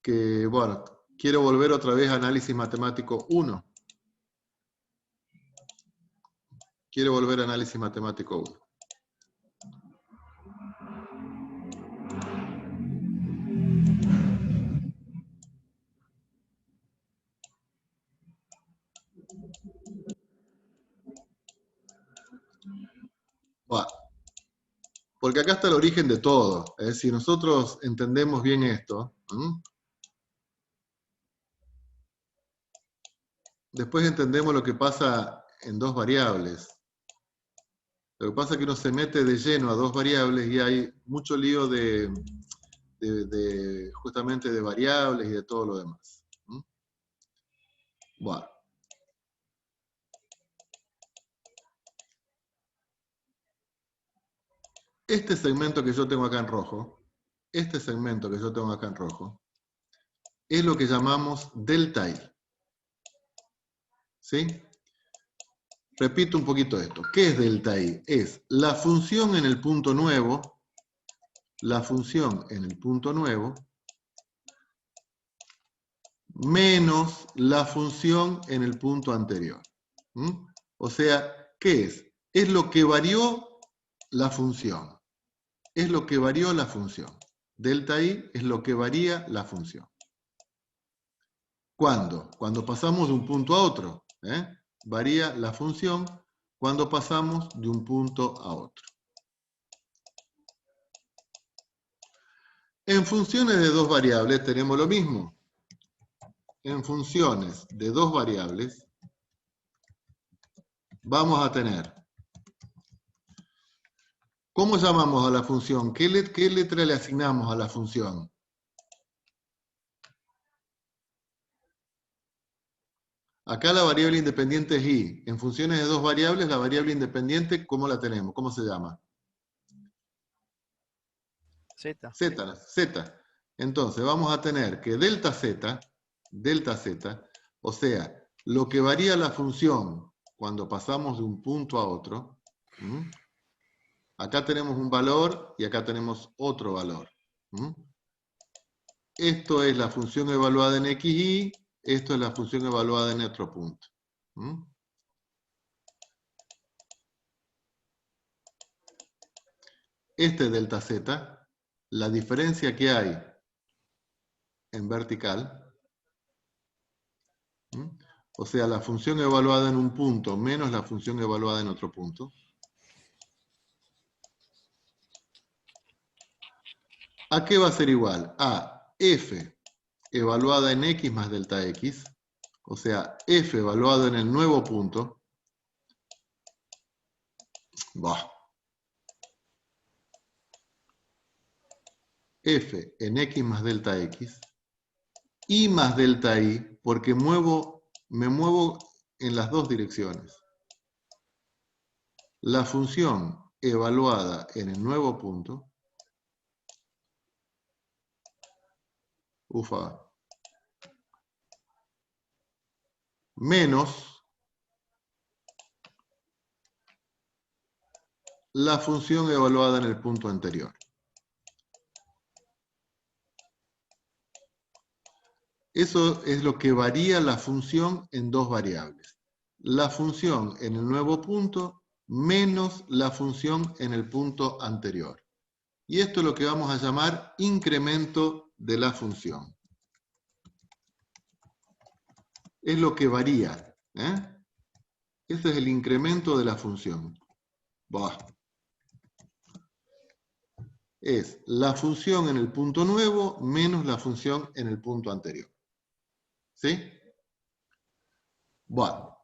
que, bueno, quiero volver otra vez a análisis matemático 1. Quiero volver a análisis matemático 1. Bueno, porque acá está el origen de todo. Si nosotros entendemos bien esto, después entendemos lo que pasa en dos variables. Lo que pasa es que uno se mete de lleno a dos variables y hay mucho lío justamente de variables y de todo lo demás. Bueno. Este segmento que yo tengo acá en rojo, es lo que llamamos delta i. ¿Sí? Repito un poquito esto. ¿Qué es delta i? Es la función en el punto nuevo, menos la función en el punto anterior. O sea, ¿qué es? Es lo que varió la función. Delta i es lo que varía la función. ¿Cuándo? Cuando pasamos de un punto a otro. Varía la función cuando pasamos de un punto a otro. En funciones de dos variables tenemos lo mismo. En funciones de dos variables vamos a tener. ¿Cómo llamamos a la función? ¿Qué letra le asignamos a la función? Acá la variable independiente es i. En funciones de dos variables, la variable independiente, ¿cómo la tenemos? ¿Cómo se llama? Z. Z. Entonces vamos a tener que delta z, o sea, lo que varía la función cuando pasamos de un punto a otro, acá tenemos un valor y acá tenemos otro valor. esto es la función evaluada en xy, esto es la función evaluada en otro punto. ¿Mm? Este delta z, la diferencia que hay en vertical, ¿Mm? O sea, la función evaluada en un punto menos la función evaluada en otro punto, ¿a qué va a ser igual? A f evaluada en x más delta x, o sea, f evaluado en el nuevo punto, f en x más delta x, y más delta y, porque me muevo en las dos direcciones. La función evaluada en el nuevo punto, menos la función evaluada en el punto anterior. Eso es lo que varía la función en dos variables. La función en el nuevo punto menos la función en el punto anterior. Y esto es lo que vamos a llamar incremento de la función. Es lo que varía. Ese es el incremento de la función. Es la función en el punto nuevo menos la función en el punto anterior. ¿Sí? Bueno.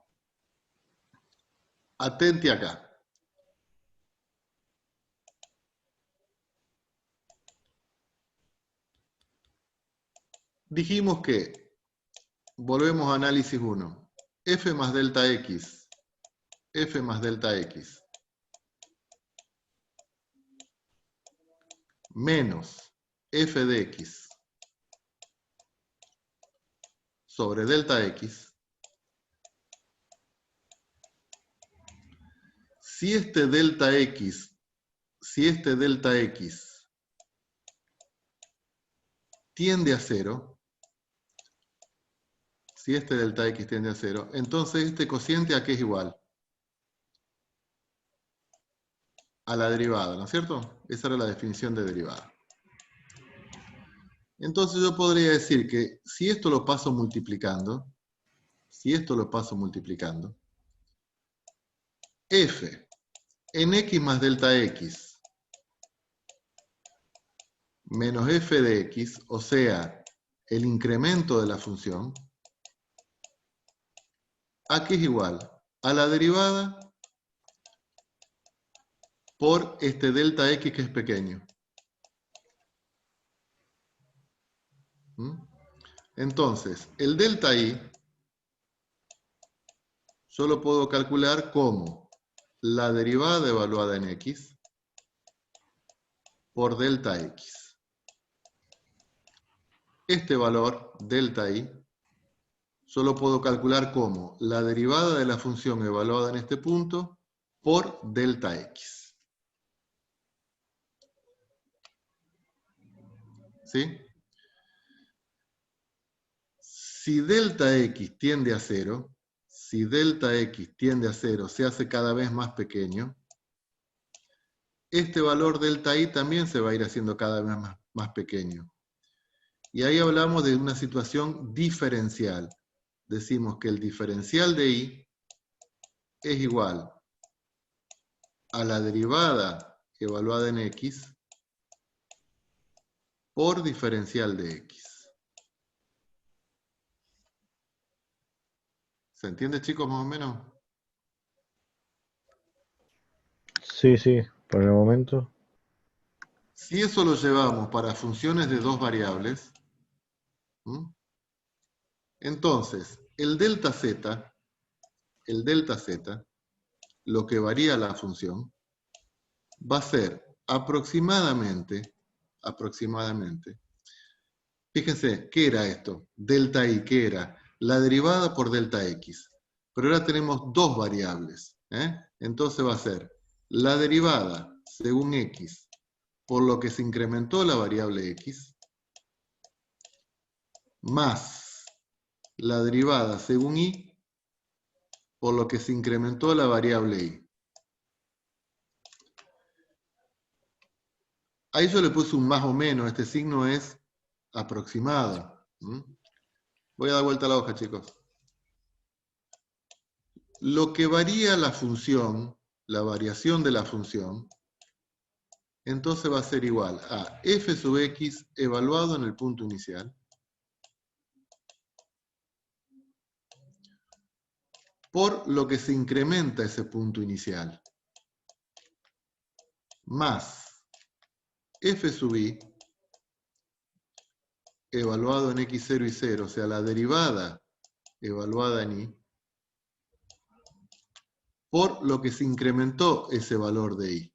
Atente acá. Dijimos que, volvemos a análisis 1, f más delta x menos f de x sobre delta x, si este delta x tiende a 0, si este delta x tiende a 0, entonces este cociente ¿a qué es igual? A la derivada, ¿no es cierto? Esa era la definición de derivada. Entonces yo podría decir que si esto lo paso multiplicando, f en x más delta x menos f de x, o sea, el incremento de la función, ¿a qué es igual? A la derivada por este delta x que es pequeño. Entonces, el delta y yo lo puedo calcular como la derivada evaluada en x por delta x. Este valor, delta y, yo lo puedo calcular como la derivada de la función evaluada en este punto por delta x. ¿Sí? Si delta x tiende a 0, se hace cada vez más pequeño, este valor delta y también se va a ir haciendo cada vez más pequeño. Y ahí hablamos de una situación diferencial. Decimos que el diferencial de y es igual a la derivada evaluada en x por diferencial de x. ¿Se entiende, chicos, más o menos? Sí, por el momento. Si eso lo llevamos para funciones de dos variables, entonces el delta z, lo que varía la función, va a ser aproximadamente, fíjense, ¿qué era esto? Delta y, ¿qué era? La derivada por delta x. Pero ahora tenemos dos variables. Entonces va a ser la derivada según x por lo que se incrementó la variable x más la derivada según y, por lo que se incrementó la variable y. Ahí yo le puse un más o menos, este signo es aproximado. Voy a dar vuelta a la hoja, chicos. Lo que varía la función, la variación de la función, entonces va a ser igual a f sub x evaluado en el punto inicial por lo que se incrementa ese punto inicial, más f sub y evaluado en x0 y 0, o sea, la derivada evaluada en y, por lo que se incrementó ese valor de y,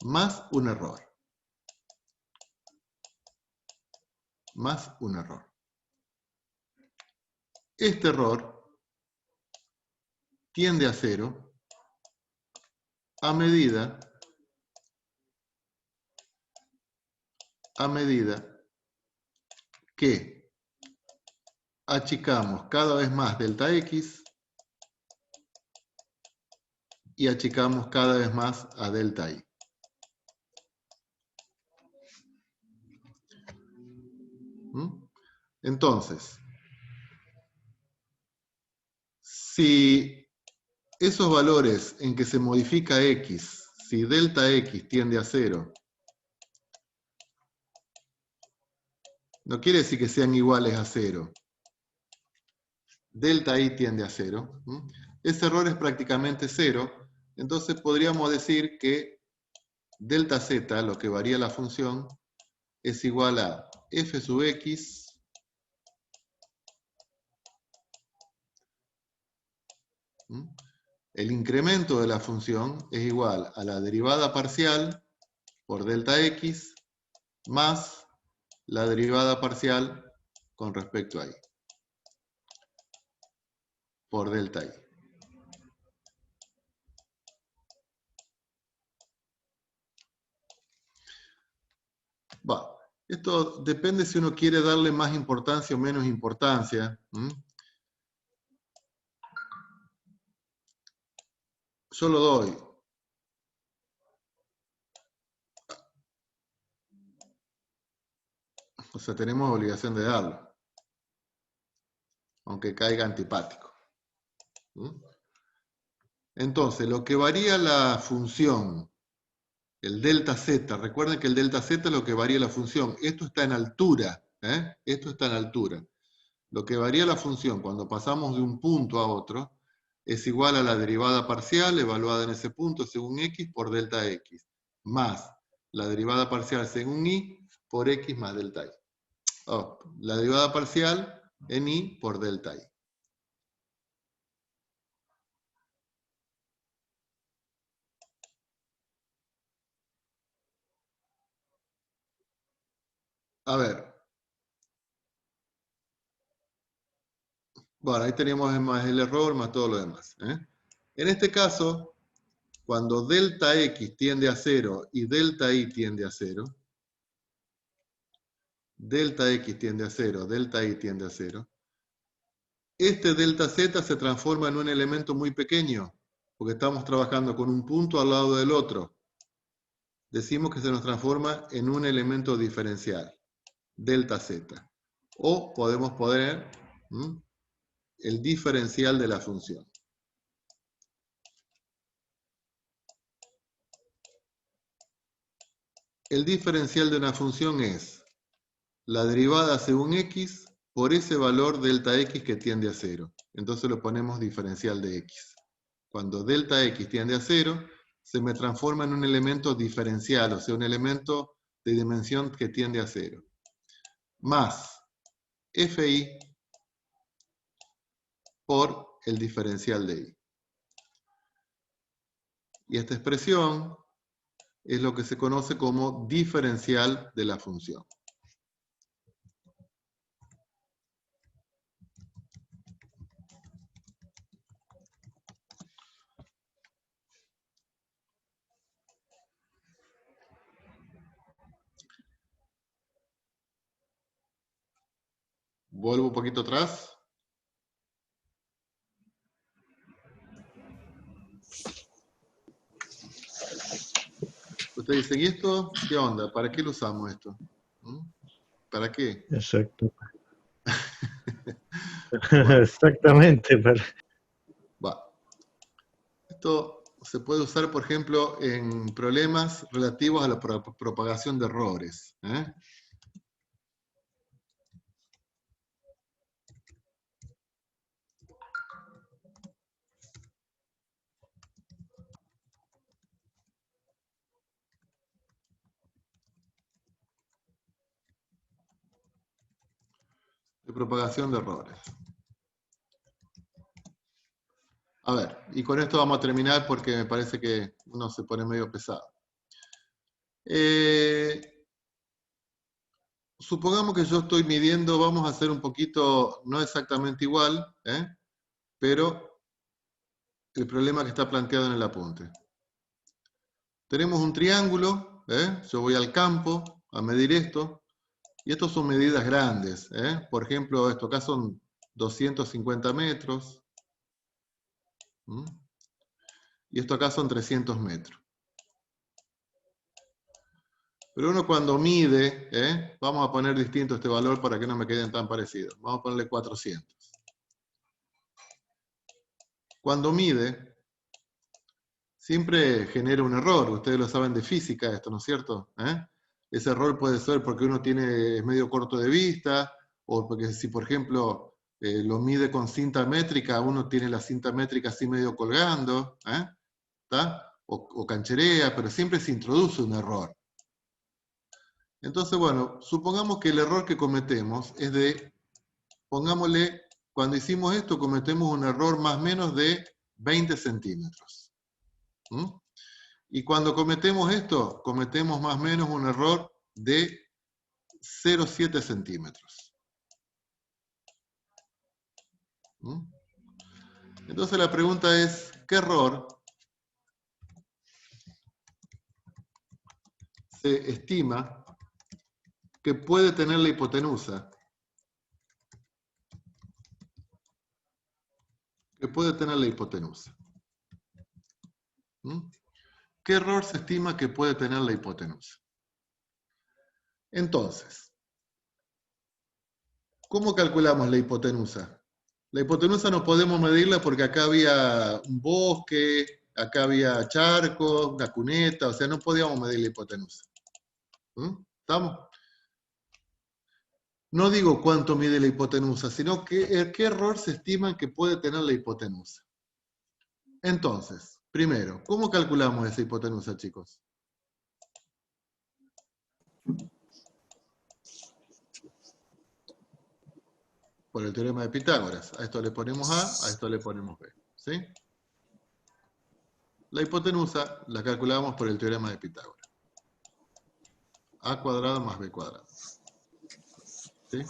más un error. Más un error. Este error tiende a 0 a medida que achicamos cada vez más delta x y achicamos cada vez más a delta y. Entonces, si esos valores en que se modifica x, si delta x tiende a 0, no quiere decir que sean iguales a 0. Delta y tiende a 0. Ese error es prácticamente 0. Entonces podríamos decir que delta z, lo que varía la función, es igual a f sub x el incremento de la función es igual a la derivada parcial por delta x más la derivada parcial con respecto a y por delta y. Bueno, esto depende si uno quiere darle más importancia o menos importancia. Yo lo doy. O sea, tenemos obligación de darlo. Aunque caiga antipático. Entonces, lo que varía la función, el delta z, recuerden que el delta z es lo que varía la función. Esto está en altura. Esto está en altura. Lo que varía la función cuando pasamos de un punto a otro es igual a la derivada parcial evaluada en ese punto según x por delta x, más la derivada parcial según y por x más delta y. La derivada parcial en y por delta y. A ver. Bueno, ahí tenemos más el error, más todo lo demás. En este caso, cuando delta x tiende a 0 y delta y tiende a 0, delta x tiende a 0, delta y tiende a 0, este delta z se transforma en un elemento muy pequeño, porque estamos trabajando con un punto al lado del otro. Decimos que se nos transforma en un elemento diferencial, delta z. O podemos poner el diferencial de la función. El diferencial de una función es la derivada según x por ese valor delta x que tiende a 0. Entonces lo ponemos diferencial de x. Cuando delta x tiende a 0, se me transforma en un elemento diferencial, o sea, un elemento de dimensión que tiende a 0. Más fi por el diferencial de y. Y esta expresión es lo que se conoce como diferencial de la función. Vuelvo un poquito atrás. Usted dice, ¿y esto qué onda? ¿Para qué lo usamos esto? ¿Mm? ¿Para qué? Exacto. Bueno, Exactamente. va. Esto se puede usar, por ejemplo, en problemas relativos a la propagación de errores. De propagación de errores. A ver, y con esto vamos a terminar porque me parece que uno se pone medio pesado. Supongamos que yo estoy midiendo, vamos a hacer un poquito, no exactamente igual, pero el problema que está planteado en el apunte. Tenemos un triángulo, yo voy al campo a medir esto, y estos son medidas grandes. Por ejemplo, esto acá son 250 metros, y esto acá son 300 metros. Pero uno cuando mide, vamos a poner distinto este valor para que no me queden tan parecidos. Vamos a ponerle 400. Cuando mide, siempre genera un error. Ustedes lo saben de física esto, ¿no es cierto? Ese error puede ser porque uno es medio corto de vista, o porque si, por ejemplo, lo mide con cinta métrica, uno tiene la cinta métrica así medio colgando, ¿está? O cancherea, pero siempre se introduce un error. Entonces, bueno, supongamos que el error que cometemos es de, pongámosle, cuando hicimos esto cometemos un error más o menos de 20 centímetros. Y cuando cometemos esto, cometemos más o menos un error de 0,7 centímetros. Entonces la pregunta es, ¿qué error se estima que puede tener la hipotenusa? Que puede tener la hipotenusa. ¿Qué error se estima que puede tener la hipotenusa? Entonces, ¿cómo calculamos la hipotenusa? La hipotenusa no podemos medirla porque acá había un bosque, acá había charcos, una cuneta, o sea, no podíamos medir la hipotenusa. ¿Estamos? No digo cuánto mide la hipotenusa, sino qué error se estima que puede tener la hipotenusa. Entonces, primero, ¿cómo calculamos esa hipotenusa, chicos? Por el teorema de Pitágoras. A esto le ponemos a esto le ponemos B. ¿Sí? La hipotenusa la calculamos por el teorema de Pitágoras. A cuadrado más B cuadrado. ¿Sí?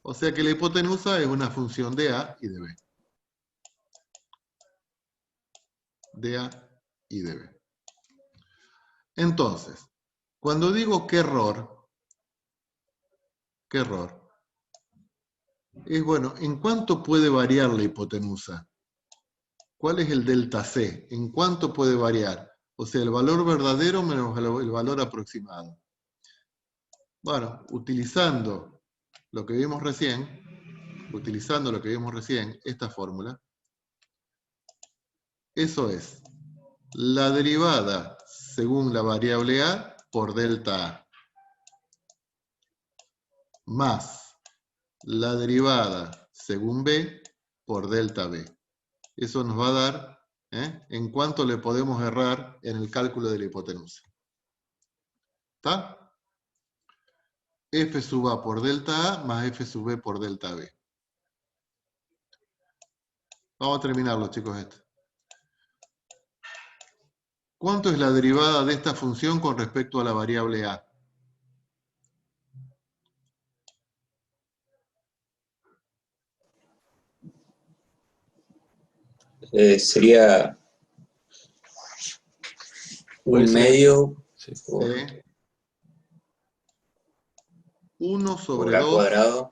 O sea que la hipotenusa es una función de A y de B. De A y de B. Entonces, cuando digo qué error, es bueno, ¿en cuánto puede variar la hipotenusa? ¿Cuál es el delta C? ¿En cuánto puede variar? O sea, el valor verdadero menos el valor aproximado. Bueno, utilizando lo que vimos recién, esta fórmula, eso es la derivada según la variable A por delta A, más la derivada según B por delta B. Eso nos va a dar en cuánto le podemos errar en el cálculo de la hipotenusa. ¿Está? F sub A por delta A más F sub B por delta B. Vamos a terminarlo, chicos, esto. ¿Cuánto es la derivada de esta función con respecto a la variable A? Sería Puede un ser, medio sí. por, 1 sobre por A 2 cuadrado.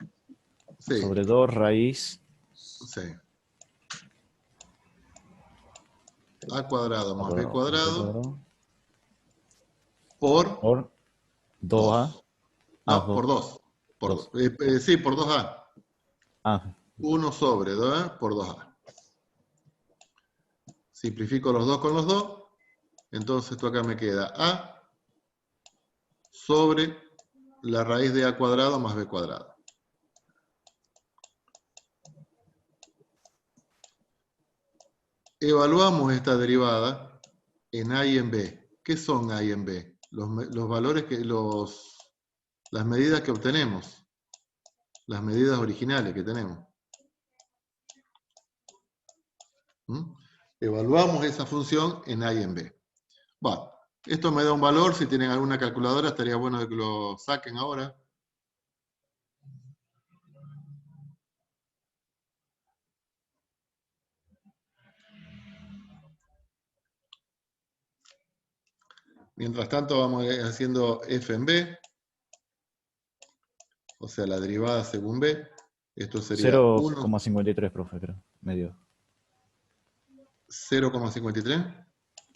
Sí, sobre 2 raíz sí. A cuadrado más B por cuadrado por por 2A. 2. No, por 2. Dos. Sí, por 2A. Ah, 1 sobre 2A por 2A. Simplifico los 2 con los 2. Entonces esto acá me queda A sobre la raíz de A cuadrado más B cuadrado. Evaluamos esta derivada en A y en B. ¿Qué son A y en B? Los valores las medidas que obtenemos. Las medidas originales que tenemos. ¿Mm? Evaluamos esa función en A y en B. Bueno, esto me da un valor. Si tienen alguna calculadora, estaría bueno de que lo saquen ahora. Mientras tanto, vamos haciendo f en b, o sea, la derivada según b. Esto sería 1, 0,53, profe, creo. Medio. 0,53.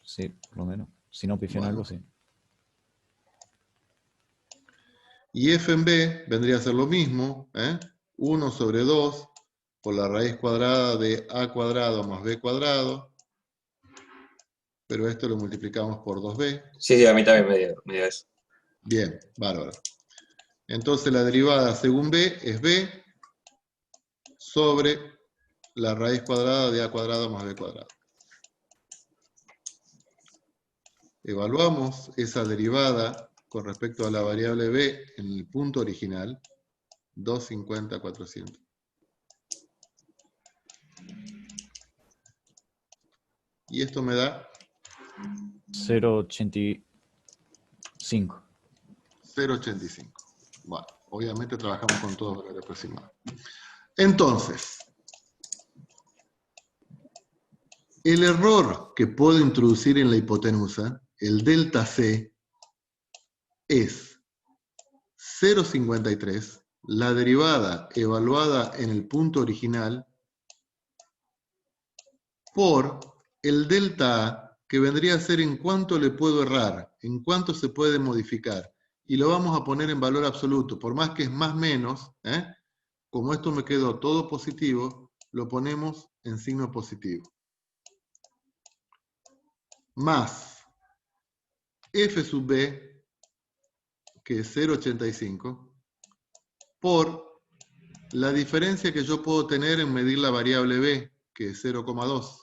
Sí, por lo menos. Si no pifié en algo, sí. Y f en b vendría a ser lo mismo, 1 sobre 2 por la raíz cuadrada de a cuadrado más b cuadrado, pero esto lo multiplicamos por 2b. Sí, sí, a mí también me dio eso. Bien, bárbaro. Entonces la derivada según b es b sobre la raíz cuadrada de a cuadrado más b cuadrado. Evaluamos esa derivada con respecto a la variable b en el punto original, 250, 400. Y esto me da 0,85. 0,85. Bueno, obviamente trabajamos con todos valores aproximados. Entonces, el error que puedo introducir en la hipotenusa, el delta C, es 0,53, la derivada evaluada en el punto original, por el delta A, que vendría a ser en cuánto le puedo errar, en cuánto se puede modificar. Y lo vamos a poner en valor absoluto, por más que es más menos, como esto me quedó todo positivo, lo ponemos en signo positivo. Más f sub b, que es 0,85, por la diferencia que yo puedo tener en medir la variable b, que es 0,2.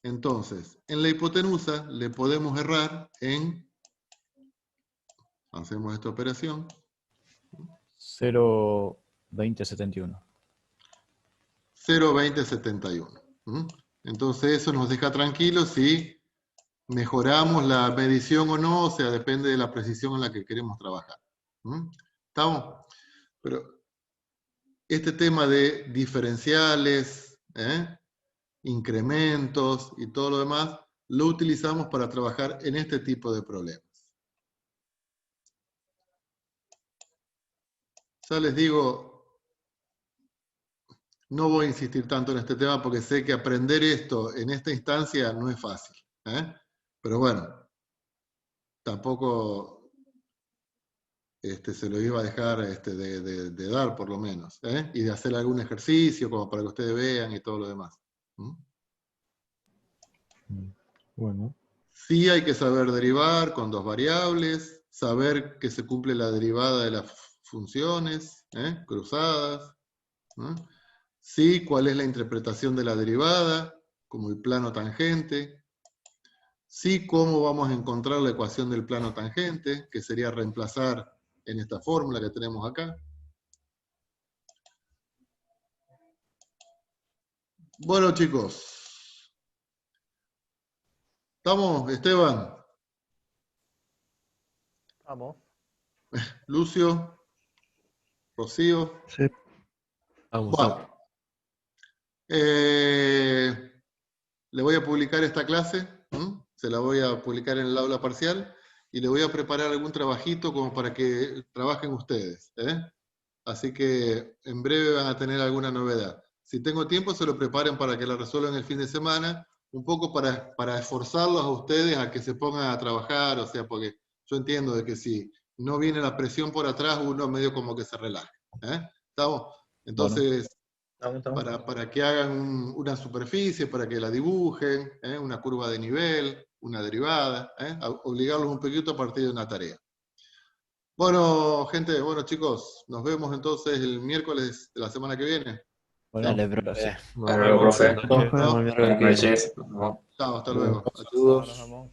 Entonces, en la hipotenusa le podemos errar en, hacemos esta operación, 0,2071. 0,2071. Entonces eso nos deja tranquilos si mejoramos la medición o no, o sea, depende de la precisión en la que queremos trabajar. ¿Estamos? Pero este tema de diferenciales, incrementos y todo lo demás, lo utilizamos para trabajar en este tipo de problemas. Ya les digo, no voy a insistir tanto en este tema porque sé que aprender esto en esta instancia no es fácil. Pero bueno, tampoco se lo iba a dejar de dar por lo menos. Y de hacer algún ejercicio como para que ustedes vean y todo lo demás. Bueno. Sí hay que saber derivar con dos variables, saber que se cumple la derivada de las funciones cruzadas. Sí, cuál es la interpretación de la derivada, como el plano tangente. Sí, cómo vamos a encontrar la ecuación del plano tangente, que sería reemplazar en esta fórmula que tenemos acá. Bueno, chicos. ¿Estamos, Esteban? Vamos. Lucio, Rocío. Sí. Vamos. Bueno, le voy a publicar esta clase, se la voy a publicar en el aula parcial, y le voy a preparar algún trabajito como para que trabajen ustedes. Así que en breve van a tener alguna novedad. Si tengo tiempo, se lo preparen para que la resuelvan el fin de semana, un poco para esforzarlos a ustedes a que se pongan a trabajar, o sea, porque yo entiendo de que si no viene la presión por atrás, uno medio como que se relaja. ¿Estamos? Entonces, para que hagan una superficie, para que la dibujen, una curva de nivel, una derivada, obligarlos un poquito a partir de una tarea. Bueno, gente, bueno chicos, nos vemos entonces el miércoles de la semana que viene. Bueno, Dale, profe. Hasta luego, profe. Nos vemos el miércoles Buenas que viene. noches. Nos vemos. Chao, hasta luego. Saludos. Nos vemos.